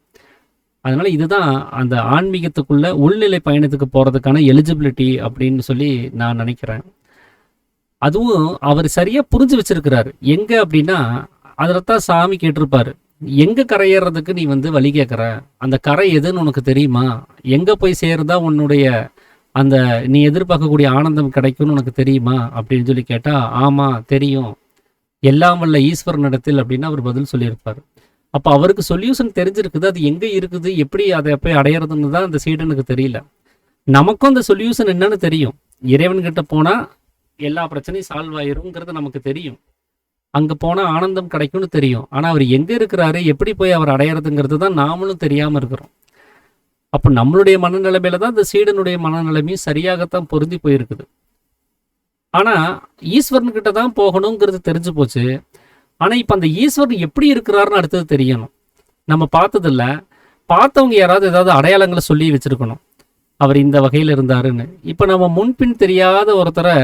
அதனால் இதுதான் அந்த ஆன்மீகத்துக்குள்ள உள்நிலை பயணத்துக்கு போகிறதுக்கான எலிஜிபிலிட்டி அப்படின்னு சொல்லி நான் நினைக்கிறேன். அதுவும் அவர் சரியாக புரிஞ்சு வச்சிருக்கிறாரு. எங்கே அப்படின்னா அதில் தான் சாமி கேட்டிருப்பாரு, எங்கே கரையேறதுக்கு நீ வந்து வழி கேட்குற, அந்த கரை எதுன்னு உனக்கு தெரியுமா, எங்கே போய் சேர்ந்தா உன்னுடைய அந்த நீ எதிர்பார்க்கக்கூடிய ஆனந்தம் கிடைக்கும்னு உனக்கு தெரியுமா அப்படின்னு சொல்லி கேட்டால் ஆமாம் தெரியும், எல்லாம் வல்ல ஈஸ்வரனிடத்தில் அப்படின்னு அவர் பதில் சொல்லியிருப்பார். அப்போ அவருக்கு சொல்யூஷன் தெரிஞ்சிருக்குது, அது எங்கே இருக்குது, எப்படி அதை போய் அடையிறதுன்னு தான் அந்த சீடனுக்கு தெரியல. நமக்கும் அந்த சொல்யூஷன் என்னன்னு தெரியும். இறைவன்கிட்ட போனால் எல்லா பிரச்சனையும் சால்வ் ஆயிருங்கிறது நமக்கு தெரியும், அங்கே போனால் ஆனந்தம் கிடைக்கும்னு தெரியும். ஆனால் அவர் எங்கே இருக்கிறாரு, எப்படி போய் அவர் அடையிறதுங்கிறது தான் நாமளும் தெரியாமல் இருக்கிறோம். அப்போ நம்மளுடைய மனநிலைமையில தான் இந்த சீடனுடைய மனநிலைமையும் சரியாகத்தான் பொருந்தி போயிருக்குது. ஆனால் ஈஸ்வரன்கிட்ட தான் போகணுங்கிறது தெரிஞ்சு போச்சு. ஆனால் இப்போ அந்த ஈஸ்வரன் எப்படி இருக்கிறாருன்னு அடுத்தது தெரியணும். நம்ம பார்த்ததில்ல, பார்த்தவங்க யாராவது ஏதாவது அடையாளங்களை சொல்லி வச்சுருக்கணும், அவர் இந்த வகையில் இருந்தாருன்னு. இப்போ நம்ம முன்பின் தெரியாத ஒருத்தரை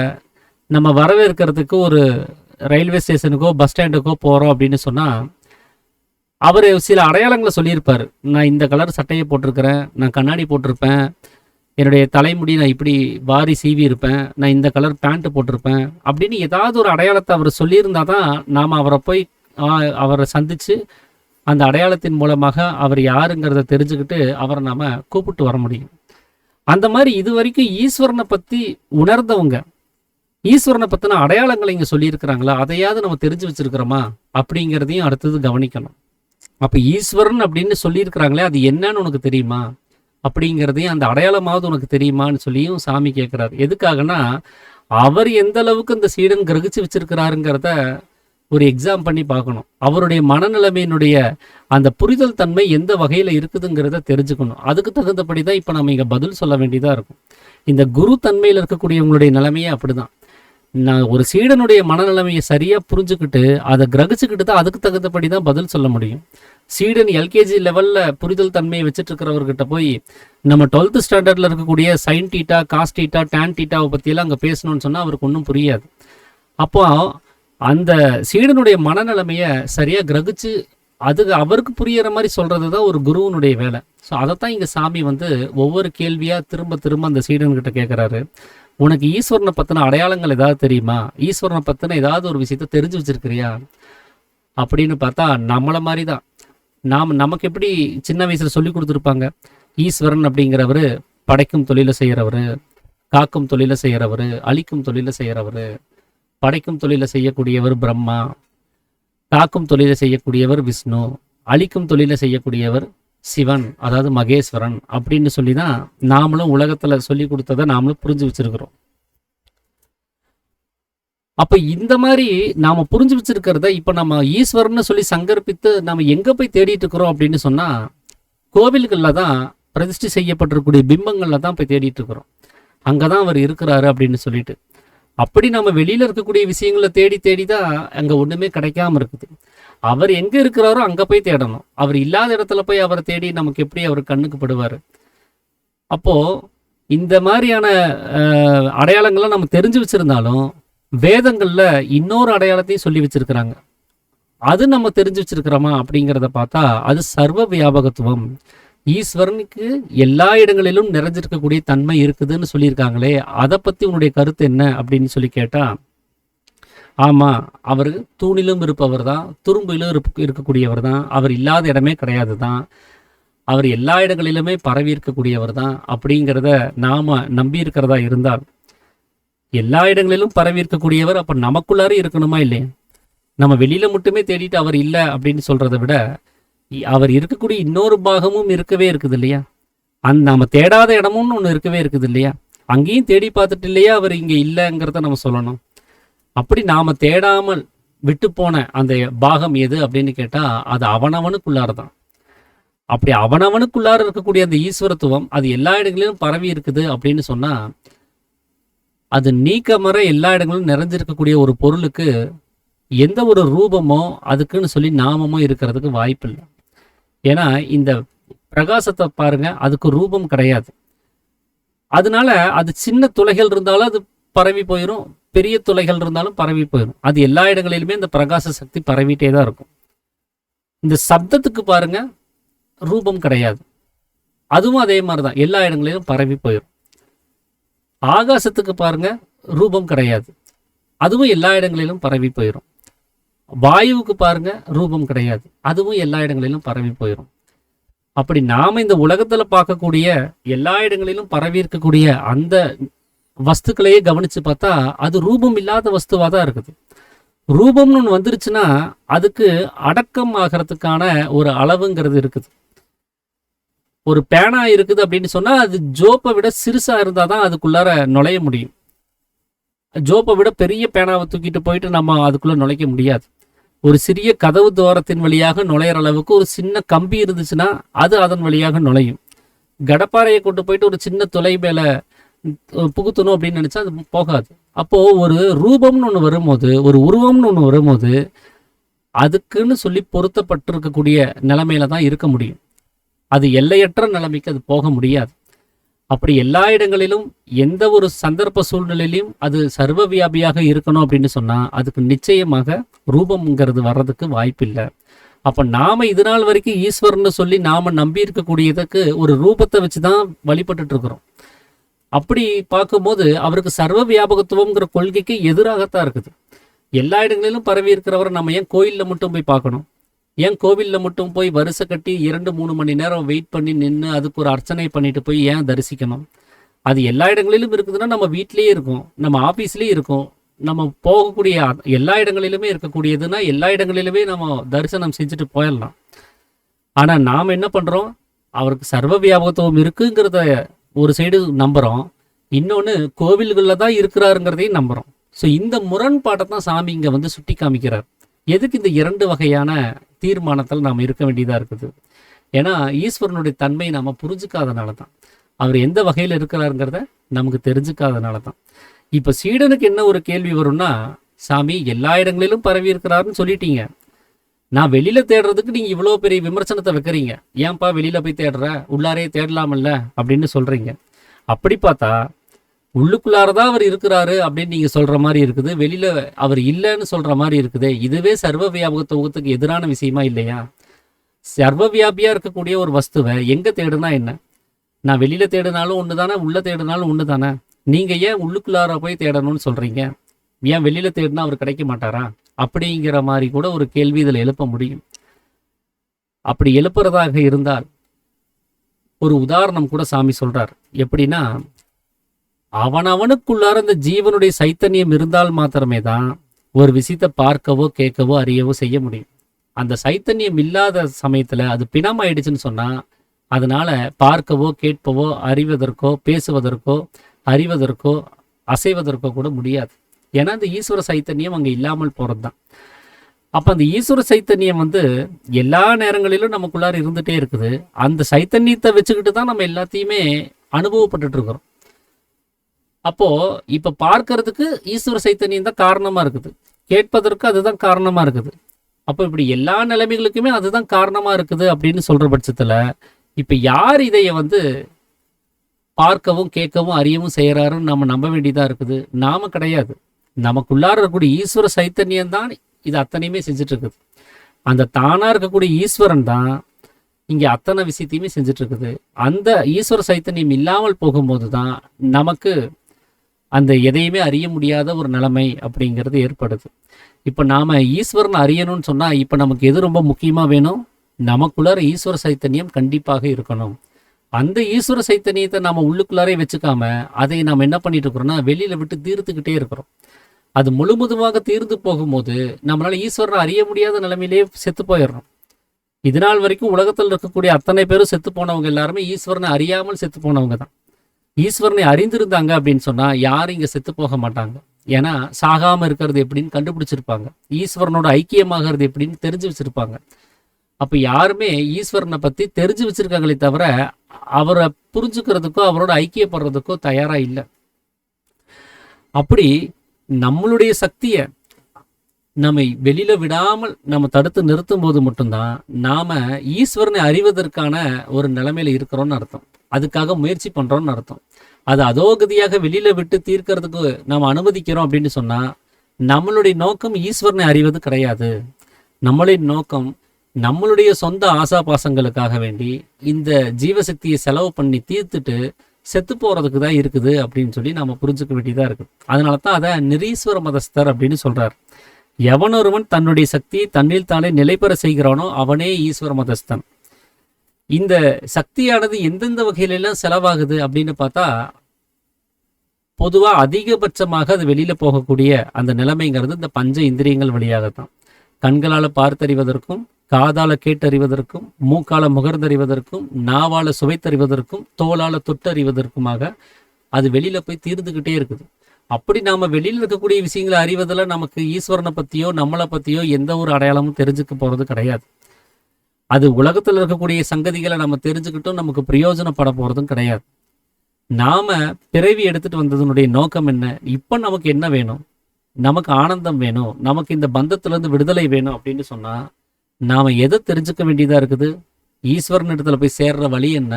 நம்ம வரவேற்கிறதுக்கு ஒரு ரயில்வே ஸ்டேஷனுக்கோ பஸ் ஸ்டாண்டுக்கோ போகிறோம் அப்படின்னு சொன்னால் அவர் சில அடையாளங்களை சொல்லியிருப்பார். நான் இந்த கலர் சட்டையை போட்டிருக்கிறேன், நான் கண்ணாடி போட்டிருப்பேன், என்னுடைய தலைமுடி நான் இப்படி வாரி சீவி இருப்பேன், நான் இந்த கலர் பேண்ட்டு போட்டிருப்பேன் அப்படின்னு ஏதாவது ஒரு அடையாளத்தை அவர் சொல்லியிருந்தா தான் நாம் அவரை போய் அவரை சந்தித்து அந்த அடையாளத்தின் மூலமாக அவர் யாருங்கிறத தெரிஞ்சுக்கிட்டு அவரை நாம் கூப்பிட்டு வர முடியும். அந்த மாதிரி இது வரைக்கும் ஈஸ்வரனை பற்றி உணர்ந்தவங்க ஈஸ்வரனை பற்றின அடையாளங்களை இங்கே சொல்லியிருக்கிறாங்களா, அதையாவது நம்ம தெரிஞ்சு வச்சிருக்கிறோமா அப்படிங்கிறதையும் அடுத்தது கவனிக்கணும். அப்போ ஈஸ்வரன் அப்படின்னு சொல்லியிருக்கிறாங்களே அது என்னன்னு உனக்கு தெரியுமா அப்படிங்கிறதையும் அந்த அடையாளமாவது உனக்கு தெரியுமான்னு சொல்லியும் சாமி கேட்குறாரு. எதுக்காகனா அவர் எந்த அளவுக்கு அந்த சீடன் கிரகிச்சு வச்சிருக்கிறாருங்கிறத ஒரு எக்ஸாம் பண்ணி பார்க்கணும். அவருடைய மனநிலைமையினுடைய அந்த புரிதல் தன்மை எந்த வகையில் இருக்குதுங்கிறத தெரிஞ்சுக்கணும். அதுக்கு தகுந்தபடி தான் இப்போ நம்ம இங்கே பதில் சொல்ல வேண்டியதாக இருக்கும். இந்த குரு தன்மையில் இருக்கக்கூடியவங்களுடைய நிலைமையே அப்படிதான். நான் ஒரு சீடனுடைய மனநிலைமையை சரியாக புரிஞ்சுக்கிட்டு அதை கிரகிச்சுக்கிட்டு தான் அதுக்கு தகுந்தபடி தான் பதில் சொல்ல முடியும். சீடன் எல்கேஜி லெவலில் புரிதல் தன்மையை வச்சுட்டு இருக்கிறவர்கிட்ட போய் நம்ம 12th ஸ்டாண்டர்டில் இருக்கக்கூடிய sine theta, cos theta, tan டீட்டாவை பற்றியெல்லாம் அங்கே பேசணும்னு சொன்னால் அவருக்கு ஒன்றும் புரியாது. அப்போ அந்த சீடனுடைய மனநிலைமையை சரியாக கிரகிச்சு அது அவருக்கு புரிகிற மாதிரி சொல்கிறது தான் ஒரு குருவனுடைய வேலை. ஸோ அதைத்தான் இங்கே சாமி வந்து ஒவ்வொரு கேள்வியாக திரும்ப திரும்ப அந்த சீடன்கிட்ட கேட்குறாரு. உனக்கு ஈஸ்வரனை பற்றின அடையாளங்கள் ஏதாவது தெரியுமா, ஈஸ்வரனை பற்றின ஏதாவது ஒரு விஷயத்த தெரிஞ்சு வச்சிருக்கிறியா அப்படின்னு பார்த்தா நம்மளை மாதிரி தான். நமக்கு எப்படி சின்ன வயசில் சொல்லி கொடுத்துருப்பாங்க, ஈஸ்வரன் அப்படிங்கிறவர் படைக்கும் தொழிலை செய்கிறவர், காக்கும் தொழிலை செய்கிறவர், அழிக்கும் தொழிலை செய்கிறவர். படைக்கும் தொழிலை செய்யக்கூடியவர் பிரம்மா, காக்கும் தொழிலை செய்யக்கூடியவர் விஷ்ணு, அழிக்கும் தொழிலை செய்யக்கூடியவர் சிவன், அதாவது மகேஸ்வரன் அப்படின்னு சொல்லி தான் நாமளும் உலகத்தில் சொல்லி கொடுத்ததை நாமளும் புரிஞ்சு வச்சிருக்கிறோம். அப்போ இந்த மாதிரி நாம் புரிஞ்சு வச்சிருக்கிறத இப்போ நம்ம ஈஸ்வரன்னு சொல்லி சங்கற்பித்து நம்ம எங்கே போய் தேடிட்டு இருக்கிறோம் அப்படின்னு சொன்னால் கோவில்களில் தான் பிரதிஷ்டை செய்யப்பட்டிருக்கக்கூடிய பிம்பங்களில் தான் போய் தேடிட்டு இருக்கிறோம். அங்கே தான் அவர் இருக்கிறாரு அப்படின்னு சொல்லிட்டு. அப்படி நம்ம வெளியில் இருக்கக்கூடிய விஷயங்களை தேடி தேடி தான் அங்கே ஒன்றுமே கிடைக்காம இருக்குது. அவர் எங்கே இருக்கிறாரோ அங்கே போய் தேடணும். அவர் இல்லாத இடத்துல போய் அவரை தேடி நமக்கு எப்படி அவர் கண்ணுக்கு படுவார்? அப்போது இந்த மாதிரியான அடையாளங்கள்லாம் நம்ம தெரிஞ்சு வச்சுருந்தாலும் வேதங்களில் இன்னொரு அடையாளத்தையும் சொல்லி வச்சுருக்கிறாங்க. அது நம்ம தெரிஞ்சு வச்சுருக்கிறோமா அப்படிங்கிறத பார்த்தா அது சர்வ வியாபகத்துவம். ஈஸ்வரனுக்கு எல்லா இடங்களிலும் நிறைஞ்சிருக்கக்கூடிய தன்மை இருக்குதுன்னு சொல்லியிருக்காங்களே, அதை பற்றி உன்னுடைய கருத்து என்ன அப்படின்னு சொல்லி கேட்டால், ஆமாம் அவர் தூணிலும் இருப்பவர் தான், துரும்பிலும் இருக்கக்கூடியவர் தான், அவர் இல்லாத இடமே கிடையாது தான், அவர் எல்லா இடங்களிலுமே பரவி இருக்கக்கூடியவர் தான் அப்படிங்கிறத நாம் நம்பி இருக்கிறதா இருந்தால் எல்லா இடங்களிலும் பரவி இருக்கக்கூடியவர் அப்ப நமக்குள்ளாரே இருக்கணுமா இல்லையா? நம்ம வெளியில மட்டுமே தேடிட்டு அவர் இல்லை அப்படின்னு சொல்றதை விட அவர் இருக்கக்கூடிய இன்னொரு பாகமும் இருக்கவே இருக்குது இல்லையா? நம்ம தேடாத இடமும் ஒன்று இருக்கவே இருக்குது இல்லையா? அங்கேயும் தேடி பார்த்துட்டு இல்லையா அவர் இங்க இல்லைங்கிறத நம்ம சொல்லணும். அப்படி நாம தேடாமல் விட்டு போன அந்த பாகம் எது அப்படின்னு கேட்டா அது அவனவனுக்குள்ளார தான். அப்படி அவனவனுக்குள்ளார இருக்கக்கூடிய அந்த ஈஸ்வரத்துவம் அது எல்லா இடங்களிலும் பரவி இருக்குது அப்படின்னு சொன்னா அது நீக்கமற எல்லா இடங்களிலும் நிறைஞ்சிருக்கக்கூடிய ஒரு பொருளுக்கு எந்த ஒரு ரூபமோ அதுக்குன்னு சொல்லி நாமமோ இருக்கிறதுக்கு வாய்ப்பு இல்லை. ஏன்னா இந்த பிரகாசத்தை பாருங்க, அதுக்கு ரூபம் கிடையாது. அதனால அது சின்ன துளைகள் இருந்தாலும் அது பரவி போயிடும், பெரிய துளைகள் இருந்தாலும் பரவி போயிடும். அது எல்லா இடங்களிலுமே இந்த பிரகாச சக்தி பரவிட்டே தான் இருக்கும். இந்த சப்தத்துக்கு பாருங்க ரூபம் கிடையாது, அதுவும் அதே மாதிரிதான் எல்லா இடங்களிலும் பரவி போயிடும். ஆகாசத்துக்கு பாருங்க ரூபம் கிடையாது, அதுவும் எல்லா இடங்களிலும் பரவி போயிடும். வாயுவுக்கு பாருங்க ரூபம் கிடையாது, அதுவும் எல்லா இடங்களிலும் பரவி போயிடும். அப்படி நாம இந்த உலகத்துல பார்க்கக்கூடிய எல்லா இடங்களிலும் பரவி இருக்கக்கூடிய அந்த வஸ்துக்களையே கவனிச்சு பார்த்தா அது ரூபம் இல்லாத வஸ்துவா தான் இருக்குது. ரூபம்னு ஒன்று வந்துருச்சுன்னா அதுக்கு அடக்கம் ஆகிறதுக்கான ஒரு அளவுங்கிறது இருக்குது. ஒரு பேனா இருக்குது அப்படின்னு சொன்னா அது ஜோப்பை விட சிறுசா இருந்தாதான் அதுக்குள்ளார நுழைய முடியும். ஜோப்பை விட பெரிய பேனாவை தூக்கிட்டு போயிட்டு நம்ம அதுக்குள்ள நுழைக்க முடியாது. ஒரு சிறிய கதவு துவாரத்தின் வழியாக நுழையிற அளவுக்கு ஒரு சின்ன கம்பி இருந்துச்சுன்னா அது அதன் வழியாக நுழையும். கடப்பாறையை கொண்டு போயிட்டு ஒரு சின்ன துளை மேல புகுத்தணும் அப்படின்னு நினைச்சா அது போகாது. அப்போ ஒரு ரூபம்னு ஒன்று வரும்போது, ஒரு உருவம்னு ஒன்று வரும்போது அதுக்குன்னு சொல்லி பொருத்தப்பட்டிருக்கக்கூடிய நிலைமையில தான் இருக்க முடியும். அது எல்லையற்ற நிலைமைக்கு அது போக முடியாது. அப்படி எல்லா இடங்களிலும் எந்த ஒரு சந்தர்ப்ப சூழ்நிலையிலும் அது சர்வ வியாபியாக இருக்கணும் அப்படின்னு சொன்னா அதுக்கு நிச்சயமாக ரூபம்ங்கிறது வர்றதுக்கு வாய்ப்பில்லை. அப்ப நாம இது நாள் வரைக்கும் ஈஸ்வரன்னு சொல்லி நாம நம்பி இருக்கக்கூடியதுக்கு ஒரு ரூபத்தை வச்சுதான் வழிபட்டுட்டு இருக்கிறோம். அப்படி பார்க்கும்போது அவருக்கு சர்வ வியாபகத்துவம்ங்கிற கொள்கைக்கு எதிராகத்தான் இருக்குது. எல்லா இடங்களிலும் பரவி இருக்கிறவரை நம்ம ஏன் கோயில்ல மட்டும் போய் பார்க்கணும்? ஏன் கோவிலில் மட்டும் போய் வரிசை கட்டி 2-3 மணி நேரம் வெயிட் பண்ணி நின்று அதுக்கு ஒரு அர்ச்சனை பண்ணிட்டு போய் ஏன் தரிசிக்கணும்? அது எல்லா இடங்களிலும் இருக்குதுன்னா நம்ம வீட்லேயே இருக்கும், நம்ம ஆஃபீஸ்லேயே இருக்கும், நம்ம போகக்கூடிய எல்லா இடங்களிலுமே இருக்கக்கூடியதுன்னா எல்லா இடங்களிலுமே நம்ம தரிசனம் செஞ்சுட்டு போயிடலாம். ஆனால் நாம் என்ன பண்ணுறோம்? அவருக்கு சர்வ வியாபகத்துவம் இருக்குங்கிறத ஒரு சைடு நம்புகிறோம், இன்னொன்று கோவில்களில் தான் இருக்கிறாருங்கிறதையும் நம்புகிறோம். ஸோ இந்த முரண்பாட்டை தான் சாமி இங்கே வந்து சுட்டி காமிக்கிறார். எதுக்கு இந்த 2 வகையான தீர்மானத்தில் நாம் இருக்க வேண்டியதாக இருக்குது? ஏன்னா ஈஸ்வரனுடைய தன்மை நாம் புரிஞ்சுக்காதனால தான், அவர் எந்த வகையில் இருக்கிறாருங்கிறத நமக்கு தெரிஞ்சுக்காதனால தான். இப்போ சீடனுக்கு என்ன ஒரு கேள்வி வரும்னா, சாமி எல்லா இடங்களிலும் பரவி இருக்கிறாருன்னு சொல்லிட்டீங்க, நான் வெளியில தேடுறதுக்கு நீங்க இவ்வளோ பெரிய விமர்சனத்தை வைக்கிறீங்க, ஏன்பா வெளியில போய் தேடுற, உள்ளாரே தேடலாமல்ல அப்படின்னு சொல்றீங்க. அப்படி பார்த்தா உள்ளுக்குள்ளாரதான் அவர் இருக்கிறாரு அப்படின்னு நீங்க சொல்ற மாதிரி இருக்குது, வெளியில அவர் இல்லைன்னு சொல்ற மாதிரி இருக்குது. இதுவே சர்வ வியாபகத்துவத்துக்கு எதிரான விஷயமா இல்லையா? சர்வ வியாபியா இருக்கக்கூடிய ஒரு வஸ்துவை எங்க தேடுனா என்ன? நான் வெளியில தேடினாலும் ஒன்று தானே, உள்ள தேடினாலும் ஒன்று தானே. நீங்க ஏன் உள்ளுக்குள்ளார போய் தேடணும்னு சொல்றீங்க? ஏன் வெளியில தேடினா அவர் கிடைக்க மாட்டாரா? அப்படிங்கிற மாதிரி கூட ஒரு கேள்வி இதில் எழுப்ப முடியும். அப்படி எழுப்புறதாக இருந்தால் ஒரு உதாரணம் கூட சாமி சொல்றார். எப்படின்னா, அவனவனுக்குள்ளார இந்த ஜீவனுடைய சைத்தன்யம் இருந்தால் மாத்திரமே தான் ஒரு விஷயத்தை பார்க்கவோ கேட்கவோ அறியவோ செய்ய முடியும். அந்த சைத்தன்யம் இல்லாத சமயத்துல அது பிணம் ஆயிடுச்சுன்னு சொன்னா அதனால பார்க்கவோ கேட்பவோ அறிவதற்கோ பேசுவதற்கோ அறிவதற்கோ அசைவதற்கோ கூட முடியாது. ஏன்னா அந்த ஈஸ்வர சைத்தன்யம் அங்க இல்லாமல் போறதுதான். அப்ப அந்த ஈஸ்வர சைத்தன்யம் வந்து எல்லா நேரங்களிலும் நமக்குள்ளார இருந்துட்டே இருக்குது. அந்த சைத்தன்யத்தை வச்சுக்கிட்டு தான் நம்ம எல்லாத்தையுமே அனுபவப்பட்டுட்டு இருக்கிறோம். அப்போ இப்ப பார்க்கறதுக்கு ஈஸ்வர சைத்தன்யம் தான் காரணமா இருக்குது, கேட்பதற்கு அதுதான் காரணமா இருக்குது. அப்போ இப்படி எல்லா நிலைமைகளுக்குமே அதுதான் காரணமா இருக்குது அப்படின்னு சொல்ற பட்சத்துல இப்ப யார் இதைய வந்து பார்க்கவும் கேட்கவும் அறியவும் செய்யறாருன்னு நம்ம நம்ப வேண்டியதா இருக்குது? நாம கிடையாது. நமக்குள்ளார இருக்கக்கூடிய ஈஸ்வர சைத்தன்யம் தான் இது அத்தனையுமே செஞ்சுட்டு இருக்குது. அந்த தானா இருக்கக்கூடிய ஈஸ்வரன் தான் இங்க அத்தனை விஷயத்தையுமே செஞ்சுட்டு இருக்குது. அந்த ஈஸ்வர சைத்தன்யம் இல்லாமல் போகும்போது தான் நமக்கு அந்த எதையுமே அறிய முடியாத ஒரு நிலைமை அப்படிங்கிறது ஏற்படுது. இப்ப நாம ஈஸ்வரன் அறியணும்னு சொன்னா இப்ப நமக்கு எது ரொம்ப முக்கியமா வேணும்? நமக்குள்ளார ஈஸ்வர சைத்தன்யம் கண்டிப்பாக இருக்கணும். அந்த ஈஸ்வர சைத்தன்யத்தை நாம உள்ளுக்குள்ளாரே வச்சுக்காம அதை நாம் என்ன பண்ணிட்டு இருக்கிறோம்னா வெளியில விட்டு தீர்த்துக்கிட்டே இருக்கிறோம். அது முழுவதுமாக தீர்ந்து போகும்போது நம்மளால ஈஸ்வரனை அறிய முடியாத நிலைமையிலேயே செத்து போயிடுறோம். இதனால் வரைக்கும் உலகத்தில் இருக்கக்கூடிய அத்தனை பேரும் செத்து போனவங்க எல்லாருமே ஈஸ்வரனை அறியாமல் செத்து போனவங்க தான். ஈஸ்வரனை அறிந்திருந்தாங்க அப்படின்னு சொன்னா யாரும் இங்க செத்து போக மாட்டாங்க. ஏன்னா சாகாம இருக்கிறது எப்படின்னு கண்டுபிடிச்சிருப்பாங்க, ஈஸ்வரனோட ஐக்கியமாகிறது எப்படின்னு தெரிஞ்சு வச்சிருப்பாங்க. அப்ப யாருமே ஈஸ்வரனை பத்தி தெரிஞ்சு வச்சிருக்காங்களே தவிர அவரை புரிஞ்சுக்கிறதுக்கோ அவரோட ஐக்கியப்படுறதுக்கோ தயாரா இல்லை. அப்படி நம்மளுடைய சக்தியை நம்மை வெளியில விடாமல் நம்ம தடுத்து நிறுத்தும் போது மட்டும்தான் நாம ஈஸ்வரனை அறிவதற்கான ஒரு நிலைமையில இருக்கிறோம்னு அர்த்தம். அதுக்காக முயற்சி பண்றோம்னு அர்த்தம். அது அதோகதியாக வெளியில விட்டு தீர்க்கறதுக்கு நாம அனுமதிக்கிறோம் அப்படின்னு சொன்னா நம்மளுடைய நோக்கம் ஈஸ்வரனை அறிவது கிடையாது. நம்மளுடைய நோக்கம் நம்மளுடைய சொந்த ஆசாபாசங்களுக்காக வேண்டி இந்த ஜீவசக்தியை செலவு பண்ணி தீர்த்துட்டு செத்து போறதுக்கு தான் இருக்குது அப்படின்னு சொல்லி நம்ம புரிஞ்சுக்க வேண்டியதா இருக்கு. அதனால தான் அதை நிரீஸ்வர மதஸ்தர் அப்படின்னு சொல்றார். எவனொருவன் தன்னுடைய சக்தியை தன்னில் தானே நிலைபெற செய்கிறானோ அவனே ஈஸ்வர மதஸ்தன். இந்த சக்தியானது எந்தெந்த வகையிலெல்லாம் செலவாகுது அப்படின்னு பார்த்தா பொதுவா அதிகபட்சமாக அது வெளியில போகக்கூடிய அந்த நிலைமைங்கிறது இந்த பஞ்ச இந்திரியங்கள் வழியாகத்தான். கண்களால பார்த்தறிவதற்கும், காதால கேட்டறிவதற்கும், மூக்கால முகர்ந்தறிவதற்கும், நாவால சுவைத்தறிவதற்கும், தோலால தொட்டறிவதற்குமாக அது வெளியில போய் தீர்ந்துகிட்டே இருக்குது. அப்படி நாம வெளியில இருக்கக்கூடிய விஷயங்களை அறிவதில் நமக்கு ஈஸ்வரனை பத்தியோ நம்மளை பத்தியோ எந்த ஒரு அடையாளமும் தெரிஞ்சுக்க போறது கிடையாது. அது உலகத்தில் இருக்கக்கூடிய சங்கதிகளை நம்ம தெரிஞ்சுக்கிட்டும் நமக்கு பிரயோஜனப்பட போறதும் கிடையாது. நாம பிறவி எடுத்துட்டு வந்ததனுடைய நோக்கம் என்ன? இப்ப நமக்கு என்ன வேணும்? நமக்கு ஆனந்தம் வேணும், நமக்கு இந்த பந்தத்திலிருந்து விடுதலை வேணும் அப்படின்னு சொன்னா நாம எதை தெரிஞ்சுக்க வேண்டியதா இருக்குது? ஈஸ்வரன் இடத்துல போய் சேர்ற வழி என்ன,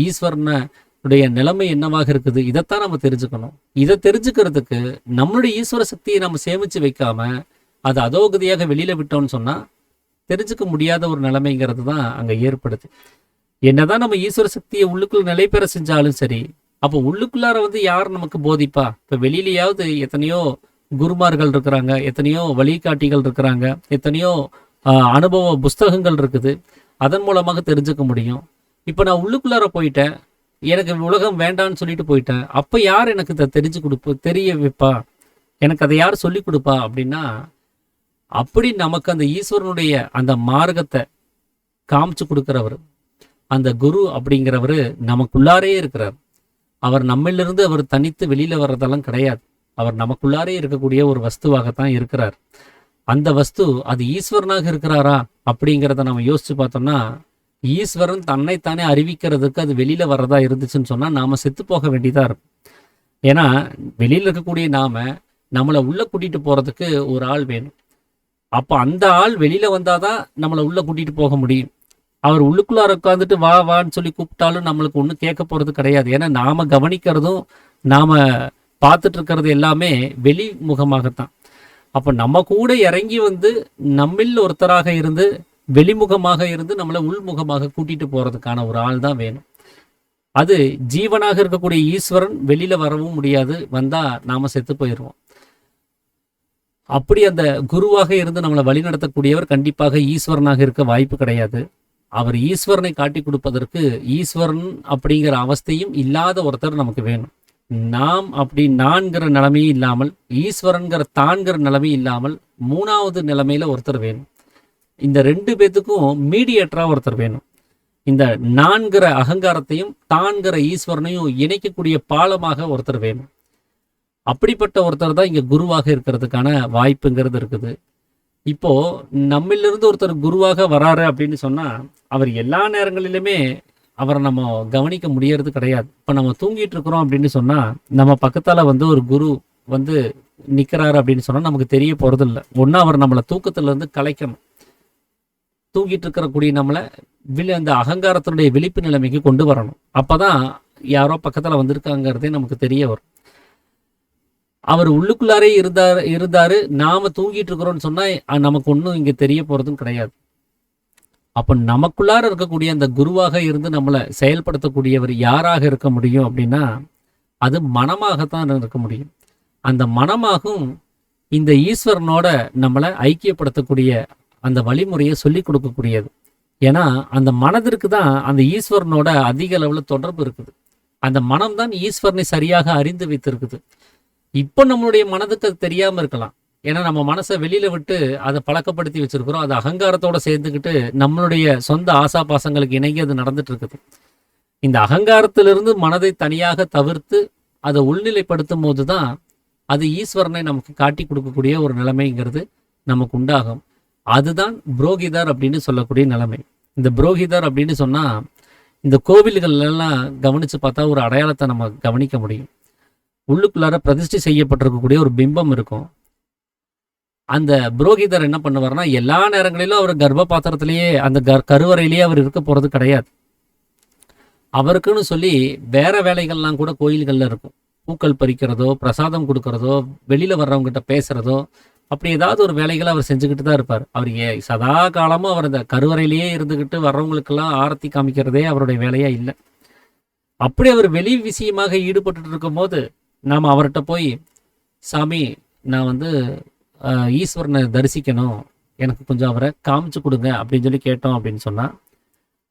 ஈஸ்வரனுடைய நிலைமை என்னவாக இருக்குது, இதைத்தான் நம்ம தெரிஞ்சுக்கணும். இதை தெரிஞ்சுக்கிறதுக்கு நம்மளுடைய ஈஸ்வர சக்தியை நம்ம சேமிச்சு வைக்காம அது அதோகதியாக வெளியில விட்டோம்னு சொன்னா தெரிஞ்சுக்க முடியாத ஒரு நிலைமைங்கிறது தான் அங்க ஏற்படுது. என்னதான் நம்ம ஈஸ்வர சக்தியை உள்ளுக்குள்ள நிலை பெற செஞ்சாலும் சரி, அப்போ உள்ளுக்குள்ளார யார் நமக்கு போதிப்பா? இப்ப வெளியிலேயாவது எத்தனையோ குருமார்கள் இருக்கிறாங்க, எத்தனையோ வழிகாட்டிகள் இருக்கிறாங்க, எத்தனையோ அனுபவ புஸ்தகங்கள் இருக்குது, அதன் மூலமாக தெரிஞ்சுக்க முடியும். இப்போ நான் உள்ளுக்குள்ளார போயிட்டேன், எனக்கு உலகம் வேண்டான்னு சொல்லிட்டு போயிட்டேன், அப்போ யார் எனக்கு இதை தெரிஞ்சு கொடுப்பா, தெரிய வைப்பா, எனக்கு அதை யார் சொல்லி கொடுப்பா அப்படின்னா அப்படி நமக்கு அந்த ஈஸ்வரனுடைய அந்த மார்க்கத்தை காமிச்சு கொடுக்கிறவர் அந்த குரு அப்படிங்கிறவர் நமக்குள்ளாரே இருக்கிறார். அவர் நம்மளிலிருந்து அவர் தனித்து வெளியில வர்றதெல்லாம் கிடையாது. அவர் நமக்குள்ளாரே இருக்கக்கூடிய ஒரு வஸ்துவாகத்தான் இருக்கிறார். அந்த வஸ்து அது ஈஸ்வரனாக இருக்கிறாரா அப்படிங்கிறத நம்ம யோசிச்சு பார்த்தோம்னா ஈஸ்வரன் தன்னைத்தானே அறிவிக்கிறதுக்கு அது வெளியில வர்றதா இருந்துச்சுன்னு சொன்னா நாம செத்து போக வேண்டியதா இருக்கும். ஏன்னா வெளியில இருக்கக்கூடிய நம்மளை உள்ள கூட்டிட்டு போறதுக்கு ஒரு ஆள் வேணும். அப்போ அந்த ஆள் வெளியில வந்தாதான் நம்மளை உள்ள கூட்டிட்டு போக முடியும். அவர் உள்ளுக்குள்ளார உட்காந்துட்டு வா வான்னு சொல்லி கூப்பிட்டாலும் நம்மளுக்கு ஒன்றும் கேட்க போறது கிடையாது. ஏன்னா நாம கவனிக்கிறதும் நாம பார்த்துட்டு இருக்கிறது எல்லாமே வெளிமுகமாகத்தான். அப்போ நம்ம கூட இறங்கி நம்மில் ஒருத்தராக இருந்து வெளிமுகமாக இருந்து நம்மளை உள்முகமாக கூட்டிட்டு போறதுக்கான ஒரு ஆள் தான் வேணும். அது ஜீவனாக இருக்கக்கூடிய ஈஸ்வரன் வெளியில வரவும் முடியாது, வந்தா நாம செத்து போயிடுவோம். அப்படி அந்த குருவாக இருந்து நம்மளை வழிநடத்தக்கூடியவர் கண்டிப்பாக ஈஸ்வரனாக இருக்க வாய்ப்பு கிடையாது. அவர் ஈஸ்வரனை காட்டி கொடுப்பதற்கு ஈஸ்வரன் அப்படிங்கிற அவஸ்தையும் இல்லாத ஒருத்தர் நமக்கு வேணும். நாம் அப்படி நான்கிற நிலைமையும் இல்லாமல் ஈஸ்வரன்கிற தான்கிற நிலைமையும் இல்லாமல் மூணாவது நிலைமையில ஒருத்தர் வேணும். இந்த ரெண்டு பேத்துக்கும் மீடியேட்டரா ஒருத்தர் வேணும். இந்த நான்கிற அகங்காரத்தையும் தான்கிற ஈஸ்வரனையும் இணைக்கக்கூடிய பாலமாக ஒருத்தர் வேணும். அப்படிப்பட்ட ஒருத்தர் தான் இங்க குருவாக இருக்கிறதுக்கான வாய்ப்புங்கிறது இருக்குது. இப்போ நம்மிலிருந்து ஒருத்தர் குருவாக வராரு அப்படின்னு சொன்னா அவர் எல்லா நேரங்களிலுமே அவரை நம்ம கவனிக்க முடியறது கிடையாது. இப்போ நம்ம தூங்கிட்டு இருக்கிறோம் அப்படின்னு சொன்னா நம்ம பக்கத்தால ஒரு குரு நிக்கிறாரு அப்படின்னு சொன்னா நமக்கு தெரிய போறது இல்லை. ஒன்னா அவர் நம்மளை தூக்கத்துல இருந்து கலைக்கணும். தூங்கிட்டு இருக்கிறக்கூடிய நம்மளை அந்த அகங்காரத்தினுடைய விழிப்பு நிலைமைக்கு கொண்டு வரணும். அப்பதான் யாரோ பக்கத்துல வந்திருக்காங்கிறதே நமக்கு தெரிய வரும். அவர் உள்ளுக்குள்ளாரே இருந்தாரு நாம தூங்கிட்டு இருக்கிறோம்னு சொன்னா நமக்கு ஒன்றும் இங்க தெரிய போறதும் கிடையாது. அப்ப நமக்குள்ளார இருக்கக்கூடிய அந்த குருவாக இருந்து நம்மளை செயல்படுத்தக்கூடியவர் யாராக இருக்க முடியும் அப்படின்னா அது மனமாகத்தான் இருக்க முடியும். அந்த மனமாகும் இந்த ஈஸ்வரனோட நம்மளை ஐக்கியப்படுத்தக்கூடிய அந்த வழிமுறையை சொல்லி கொடுக்கக்கூடியது. ஏன்னா அந்த மனதிற்கு தான் அந்த ஈஸ்வரனோட அதிக அளவில் தொடர்பு இருக்குது. அந்த மனம் தான் ஈஸ்வரனை சரியாக அறிந்து வைத்திருக்குது. இப்போ நம்மளுடைய மனதுக்கு அது தெரியாமல் இருக்கலாம். ஏன்னா நம்ம மனசை வெளியில விட்டு அதை பழக்கப்படுத்தி வச்சிருக்கிறோம். அது அகங்காரத்தோட சேர்ந்துக்கிட்டு நம்மளுடைய சொந்த ஆசா பாசங்களுக்கு இணங்கி அது நடந்துட்டு இருக்குது. இந்த அகங்காரத்திலிருந்து மனதை தனியாக தவிர்த்து அதை உள்நிலைப்படுத்தும் போது தான் அது ஈஸ்வரனை நமக்கு காட்டி கொடுக்கக்கூடிய ஒரு நிலைமைங்கிறது நமக்கு உண்டாகும். அதுதான் புரோகிதர் அப்படின்னு சொல்லக்கூடிய நிலைமை. இந்த புரோகிதர் அப்படின்னு சொன்னா இந்த கோவில்கள்லாம் கவனிச்சு பார்த்தா ஒரு அடையாளத்தை நம்ம கவனிக்க முடியும். உள்ளுக்குள்ளார பிரதிஷ்டை செய்யப்பட்டிருக்கக்கூடிய ஒரு பிம்பம் இருக்கும். அந்த புரோகிதர் என்ன பண்ணுவார்னா எல்லா நேரங்களிலும் அவர் கர்ப்ப பாத்திரத்திலேயே அந்த கருவறையிலேயே அவர் இருக்க போறது கிடையாது. அவருக்குன்னு சொல்லி வேற வேலைகள்லாம் கூட கோயில்கள்ல இருக்கும். பூக்கள் பறிக்கிறதோ, பிரசாதம் கொடுக்கறதோ, வெளியில வர்றவங்ககிட்ட பேசுறதோ, அப்படி ஏதாவது ஒரு வேலைகளை அவர் செஞ்சுக்கிட்டு தான் இருப்பார். அவர் சதா காலமும் அவர் அந்த கருவறையிலேயே இருந்துக்கிட்டு வர்றவங்களுக்கெல்லாம் ஆரத்தி காமிக்கிறதே அவருடைய வேலையா இல்லை. அப்படி அவர் வெளி விஷயமாக ஈடுபட்டு இருக்கும் போது நாம் அவர்கிட்ட போய், சாமி நான் ஈஸ்வரனை தரிசிக்கணும், எனக்கு கொஞ்சம் அவரை காமிச்சு கொடுங்க அப்படின்னு சொல்லி கேட்டோம் அப்படின்னு சொன்னால்,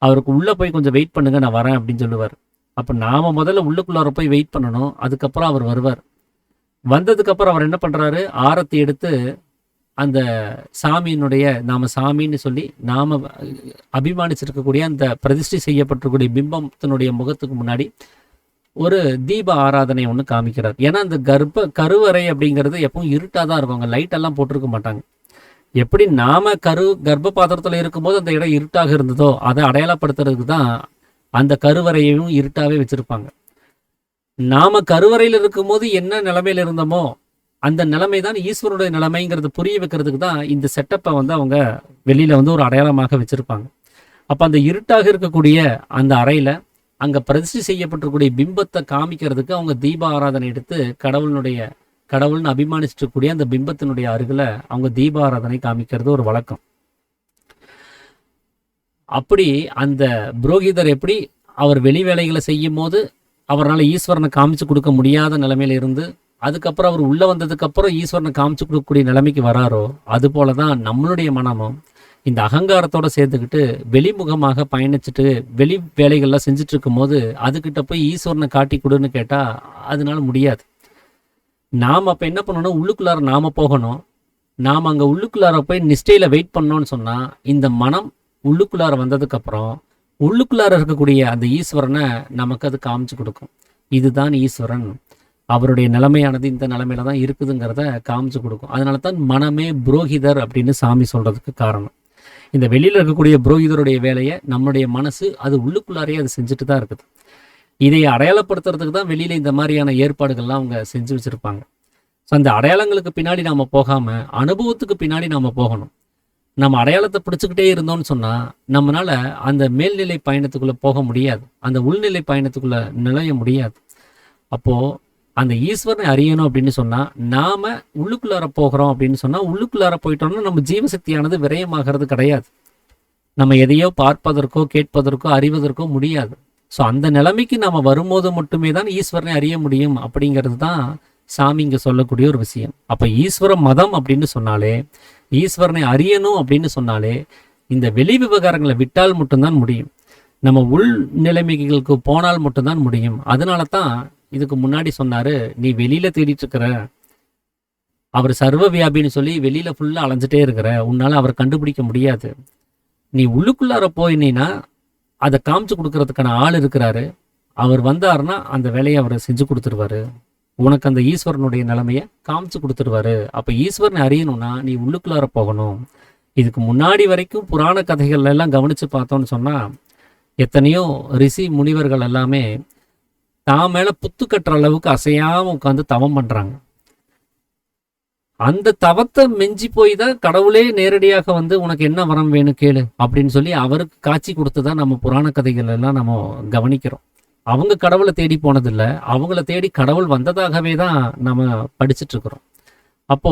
அவருக்கு உள்ளே போய் கொஞ்சம் வெயிட் பண்ணுங்க, நான் வரேன் அப்படின்னு சொல்லுவார். அப்போ நாம் முதல்ல உள்ளுக்குள்ளார போய் வெயிட் பண்ணணும். அதுக்கப்புறம் அவர் வருவார். வந்ததுக்கப்புறம் அவர் என்ன பண்ணுறாரு, ஆரத்தி எடுத்து அந்த சாமியினுடைய நாம சாமின்னு சொல்லி நாம் அபிமானிச்சிருக்கக்கூடிய அந்த பிரதிஷ்டை செய்யப்பட்டிருக்கக்கூடிய பிம்பத்தினுடைய முகத்துக்கு முன்னாடி ஒரு தீப ஆராதனை ஒன்று காமிக்கிறார். ஏன்னா அந்த கருவறை அப்படிங்கிறது எப்பவும் இருட்டாக தான் இருக்கும். அங்கே லைட்டெல்லாம் போட்டிருக்க மாட்டாங்க. எப்படி நாம கர்ப்ப பாத்திரத்தில் இருக்கும்போது அந்த இடம் இருட்டாக இருந்ததோ அதை அடையாளப்படுத்துறதுக்கு தான் அந்த கருவறையையும் இருட்டாவே வச்சிருப்பாங்க. நாம கருவறையில் இருக்கும்போது என்ன நிலைமையில இருந்தோமோ அந்த நிலைமை தான் ஈஸ்வரனுடைய நிலைமைங்கிறது புரிய வைக்கிறதுக்கு தான் இந்த செட்டப்பை அவங்க வெளியில ஒரு அடையாளமாக வச்சிருப்பாங்க. அப்ப அந்த இருட்டாக இருக்கக்கூடிய அந்த அறையில அங்க பிரதிஷ்டை செய்யப்பட்டிருக்கக்கூடிய பிம்பத்தை காமிக்கிறதுக்கு அவங்க தீப ஆராதனை எடுத்து கடவுள்னு அபிமானிச்சுட்டு இருக்கக்கூடிய அந்த பிம்பத்தினுடைய அருகில அவங்க தீப ஆராதனை காமிக்கிறது ஒரு வழக்கம். அப்படி அந்த புரோகிதர் எப்படி அவர் வெளி வேலைகளை செய்யும் போது அவரால் ஈஸ்வரனை காமிச்சு கொடுக்க முடியாத நிலைமையில இருந்து அதுக்கப்புறம் அவர் உள்ள வந்ததுக்கு அப்புறம் ஈஸ்வரனை காமிச்சு கொடுக்கக்கூடிய நிலைமைக்கு வராரோ, அது போலதான் நம்மளுடைய மனமும் இந்த அகங்காரத்தோட சேர்த்துக்கிட்டு வெளிமுகமாக பயணிச்சுட்டு வெளி வேலைகள்லாம் செஞ்சுட்டு இருக்கும் போது அதுகிட்ட போய் ஈஸ்வரனை காட்டி கொடுன்னு கேட்டா அதனால முடியாது. நாம் அப்ப என்ன பண்ணணும், உள்ளுக்குள்ளார நாம போகணும். நாம் அங்க உள்ளுக்குள்ளார போய் நிஷ்டையில வெயிட் பண்ணோம்னு சொன்னா இந்த மனம் உள்ளுக்குள்ளார வந்ததுக்கு அப்புறம் உள்ளுக்குள்ளார இருக்கக்கூடிய அந்த ஈஸ்வரனை நமக்கு அது காமிச்சு கொடுக்கும். இதுதான் ஈஸ்வரன், அவருடைய நிலைமையானது இந்த நிலைமையில தான் இருக்குதுங்கிறத காமிச்சு கொடுக்கும். அதனால தான் மனமே புரோகிதர் அப்படின்னு சாமி சொல்றதுக்கு காரணம். இந்த வெளியில இருக்கக்கூடிய புரோகிதருடைய வேலையை நம்மளுடைய மனசு அது உள்ளுக்குள்ளாரையே அது செஞ்சுட்டு தான் இருக்குது. இதை அடையாளப்படுத்துறதுக்கு தான் வெளியில இந்த மாதிரியான ஏற்பாடுகள்லாம் அவங்க செஞ்சு வச்சிருப்பாங்க. ஸோ அந்த அடையாளங்களுக்கு பின்னாடி நாம போகாம அனுபவத்துக்கு பின்னாடி நாம போகணும். நம்ம அடையாளத்தை பிடிச்சுக்கிட்டே இருந்தோம்னு சொன்னா நம்மளால அந்த மேல்நிலை பயணத்துக்குள்ள போக முடியாது, அந்த உள்நிலை பயணத்துக்குள்ள நுழைய முடியாது. அப்போ அந்த ஈஸ்வரனை அறியணும் அப்படின்னு சொன்னா நாம உள்ளுக்குள்ளார போகிறோம் அப்படின்னு சொன்னா உள்ளுக்குள்ளார போயிட்டோம்னா நம்ம ஜீவசக்தியானது விரயமாகிறது கிடையாது. நம்ம எதையோ பார்ப்பதற்கோ கேட்பதற்கோ அறிவதற்கோ முடியாது. ஸோ அந்த நிலைமைக்கு நாம வரும்போது மட்டுமே தான் ஈஸ்வரனை அறிய முடியும் அப்படிங்கிறது தான் சாமி இங்க சொல்லக்கூடிய ஒரு விஷயம். அப்ப ஈஸ்வர மதம் அப்படின்னு சொன்னாலே, ஈஸ்வரனை அறியணும் அப்படின்னு சொன்னாலே இந்த வெளி விவகாரங்களை விட்டால் மட்டும்தான் முடியும். நம்ம உள் நிலைமைகளுக்கு போனால் மட்டும்தான் முடியும். அதனால தான் இதுக்கு முன்னாடி சொன்னாரு, நீ வெளியில தேடிட்டு இருக்கிற, அவர் சர்வ வியாபின்னு சொல்லி வெளியில ஃபுல்லா அலைஞ்சிட்டே இருக்கிற, உன்னால அவரை கண்டுபிடிக்க முடியாது. நீ உள்ளுக்குள்ளார போயினா அதை காமிச்சு கொடுக்கறதுக்கான ஆள் இருக்கிறாரு. அவர் வந்தாருன்னா அந்த வேலையை அவர் செஞ்சு கொடுத்துருவாரு. உனக்கு அந்த ஈஸ்வரனுடைய நிலைமையை காமிச்சு கொடுத்துருவாரு. அப்ப ஈஸ்வரனை அறியணும்னா நீ உள்ளுக்குள்ளார போகணும். இதுக்கு முன்னாடி வரைக்கும் புராண கதைகள் எல்லாம் கவனிச்சு பார்த்தோம்னு சொன்னா எத்தனையோ ரிஷி முனிவர்கள் எல்லாமே தான் மேல புத்து கட்டுற அளவுக்கு அசையாம உட்காந்து தவம் பண்றாங்க. அந்த தவத்தை மிஞ்சி போய் தான் கடவுளே நேரடியாக உனக்கு என்ன வரம் வேணும் கேளு அப்படின்னு சொல்லி அவருக்கு காட்சி கொடுத்துதான் நம்ம புராண கதைகள் எல்லாம் நம்ம கவனிக்கிறோம். அவங்க கடவுளை தேடி போனதில்லை, அவங்கள தேடி கடவுள் வந்ததாகவே தான் நம்ம படிச்சுட்டு இருக்கிறோம். அப்போ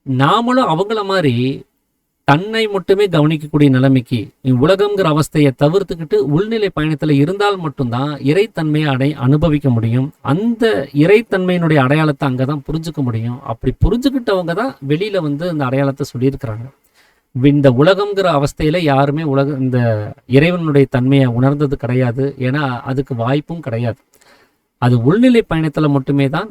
நாமளும் அவங்கள மாதிரி தன்னை மட்டுமே கவனிக்கக்கூடிய நிலைமைக்கு உலகம்ங்கிற அவஸ்தையை தவிர்த்துக்கிட்டு உள்நிலை பயணத்துல இருந்தால் மட்டும்தான் இறைத்தன்மையை அனுபவிக்க முடியும். அந்த இறைத்தன்மையினுடைய அடையாளத்தை அங்கதான் புரிஞ்சுக்க முடியும். அப்படி புரிஞ்சுக்கிட்டவங்க தான் வெளியில அந்த அடையாளத்தை சொல்லியிருக்கிறாங்க. இந்த உலகம்ங்கிற அவஸ்தையில யாருமே இந்த இறைவனுடைய தன்மையை உணர்ந்தது கிடையாது. ஏன்னா அதுக்கு வாய்ப்பும் கிடையாது. அது உள்நிலை பயணத்துல மட்டுமே தான்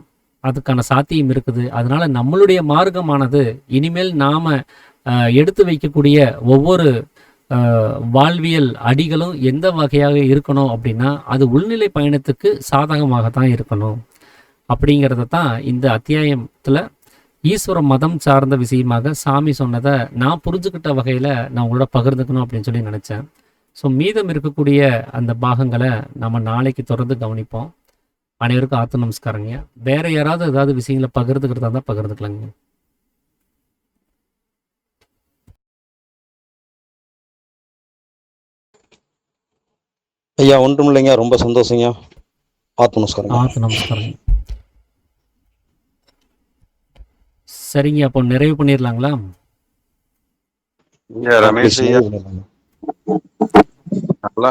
அதுக்கான சாத்தியம் இருக்குது. அதனால நம்மளுடைய மார்க்கமானது இனிமேல் நாம எடுத்து வைக்கக்கூடிய ஒவ்வொரு வாழ்வியல் அடிகளும் எந்த வகையாக இருக்கணும் அப்படின்னா அது உள்நிலை பயணத்துக்கு சாதகமாக தான் இருக்கணும். அப்படிங்கிறத தான் இந்த அத்தியாயத்தில் ஈஸ்வர மதம் சார்ந்த விஷயமாக சாமி சொன்னதை நான் புரிஞ்சுக்கிட்ட வகையில் நான் உங்களோட பகிர்ந்துக்கணும் அப்படின்னு சொல்லி நினச்சேன். ஸோ மீதம் இருக்கக்கூடிய அந்த பாகங்களை நம்ம நாளைக்கு தொடர்ந்து கவனிப்போம். அனைவருக்கும் ஆத்ம நமஸ்காரங்க. வேற யாராவது ஏதாவது விஷயங்களை பகிர்ந்துக்கிறதா இருந்தால் பகிர்ந்துக்கலாங்க. ஐயா ஒன்றும் இல்லைங்க, ரொம்ப சந்தோஷங்க. ஆத்ம நமஸ்காரம். ஆத்ம நமஸ்காரங்க. சரிங்க, அப்போ நிறைவு பண்ணிடலாங்களா? ரமேஷ் ஐயா நல்லா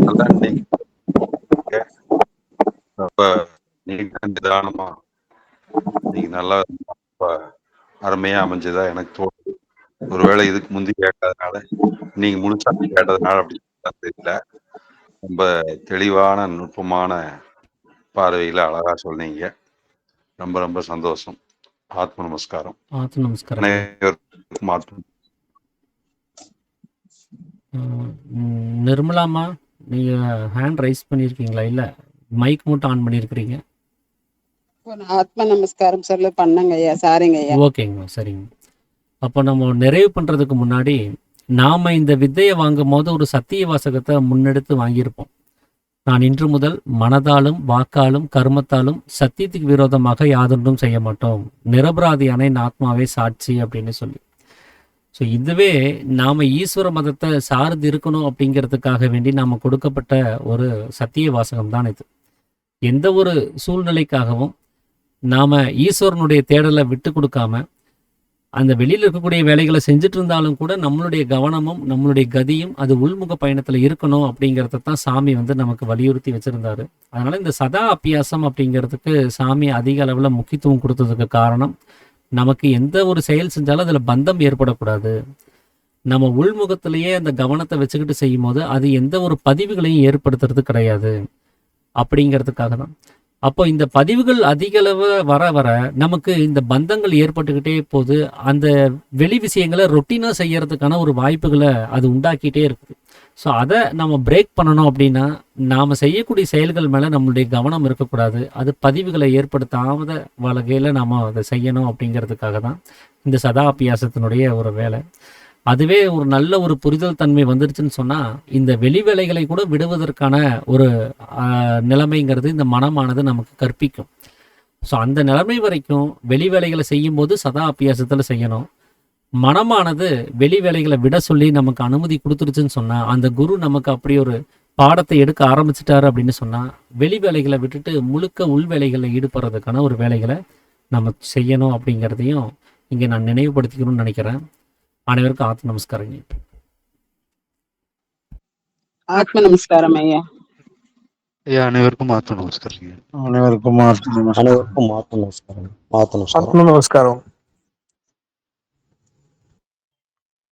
நல்லா ரொம்ப நீங்க நிதானமா நீங்க நல்லா அருமையா அமைஞ்சதா எனக்கு தோணுது. ஒருவேளை இதுக்கு முந்தி கேட்டதுனால நீங்க முழுசா கேட்டதுனால அப்படி தெரியல. ரொம்ப தெளிவான நுட்பமான பார்வையில அழகா சொன்னீங்க. ரொம்ப ரொம்ப சந்தோஷம். ஆத்ம நமஸ்காரம். ஆத்ம நமஸ்காரம். நிர்மலாமா, நீங்க ஹேண்ட் ரைஸ் பண்ணிருக்கீங்களா? இல்ல மைக் மட்டும் ஆன் பண்ணிருக்கீங்க. ஆத்ம நமஸ்காரம் சொல்ல பண்ணங்க ஐயா. சாரிங்க ஐயா. ஓகேங்க, சரிங்க. அப்போ நம்ம நிறைவு பண்றதுக்கு முன்னாடி நாம இந்த வித்தையை வாங்கும் போது ஒரு சத்திய வாசகத்தை முன்னெடுத்து வாங்கியிருப்போம். நான் இன்று முதல் மனதாலும் வாக்காலும் கர்மத்தாலும் சத்தியத்துக்கு விரோதமாக யாதொன்றும் செய்ய மாட்டோம், நிரபராதியான என் ஆத்மாவே சாட்சி அப்படின்னு சொல்லி. ஸோ இதுவே நாம் ஈஸ்வர மதத்தை சார்ந்து இருக்கணும் அப்படிங்கிறதுக்காக வேண்டி நாம் கொடுக்கப்பட்ட ஒரு சத்திய வாசகம் தான் இது. எந்த ஒரு சூழ்நிலைக்காகவும் நாம் ஈஸ்வரனுடைய தேடலை விட்டு கொடுக்காம அந்த வெளியில் இருக்கக்கூடிய வேலைகளை செஞ்சுட்டு இருந்தாலும் கூட நம்மளுடைய கவனமும் நம்மளுடைய கதியும் அது உள்முக பயணத்தில் இருக்கணும் அப்படிங்கிறத தான் சாமி நமக்கு வலியுறுத்தி வச்சுருந்தாரு. அதனால் இந்த சதா அபியாசம் அப்படிங்கிறதுக்கு சாமி அதிக அளவில் முக்கியத்துவம் கொடுத்ததுக்கு காரணம், நமக்கு எந்த ஒரு செயல் செஞ்சாலும் அதில் பந்தம் ஏற்படக்கூடாது. நம்ம உள்முகத்திலேயே அந்த கவனத்தை வச்சுக்கிட்டு செய்யும் போது அது எந்த ஒரு பதிவுகளையும் ஏற்படுத்துறது கிடையாது அப்படிங்கிறதுக்காக தான். அப்போ இந்த பதிவுகள் அதிக அளவு வர வர நமக்கு இந்த பந்தங்கள் ஏற்பட்டுக்கிட்டே போது அந்த வெளி விஷயங்களை ரொட்டீனாக செய்யறதுக்கான ஒரு வாய்ப்புகளை அது உண்டாக்கிட்டே இருக்குது. ஸோ அதை நம்ம பிரேக் பண்ணணும் அப்படின்னா நாம் செய்யக்கூடிய செயல்கள் மேலே நம்மளுடைய கவனம் இருக்கக்கூடாது. அது பதிவுகளை ஏற்படுத்தாத வகையில் நாம் அதை செய்யணும் அப்படிங்கிறதுக்காக தான் இந்த சதா அபியாசத்தினுடைய ஒரு வேலை. அதுவே ஒரு நல்ல ஒரு புரிதல் தன்மை வந்துருச்சுன்னு சொன்னால் இந்த வெளி வேலைகளை கூட விடுவதற்கான ஒரு நிலைமைங்கிறது இந்த மனமானது நமக்கு கற்பிக்கும். ஸோ அந்த நிலைமை வரைக்கும் வெளி வேலைகளை செய்யும்போது சதா அபியாசத்தில் செய்யணும். மனமானது வெளி வேலைகளை விட சொல்லி நமக்கு அனுமதி கொடுத்துருச்சுன்னு சொன்னால், அந்த குரு நமக்கு அப்படி ஒரு பாடத்தை எடுக்க ஆரம்பிச்சிட்டாரு அப்படின்னு சொன்னால், வெளி வேலைகளை விட்டுட்டு முழுக்க உள் வேலைகளில் ஈடுபடுறதுக்கான ஒரு வேலைகளை நம்ம செய்யணும் அப்படிங்கிறதையும் இங்கே நான் நினைவுபடுத்திக்கணும்னு நினைக்கிறேன். அனைவருக்கும் ஆத்ம நமஸ்காரம். ஆத்ம நமஸ்காரம் ஐயா. அனைவருக்கும் ஆத்ம நமஸ்காரம். அனைவருக்கும் ஆத்ம நமஸ்காரம். ஆத்ம நமஸ்காரம்.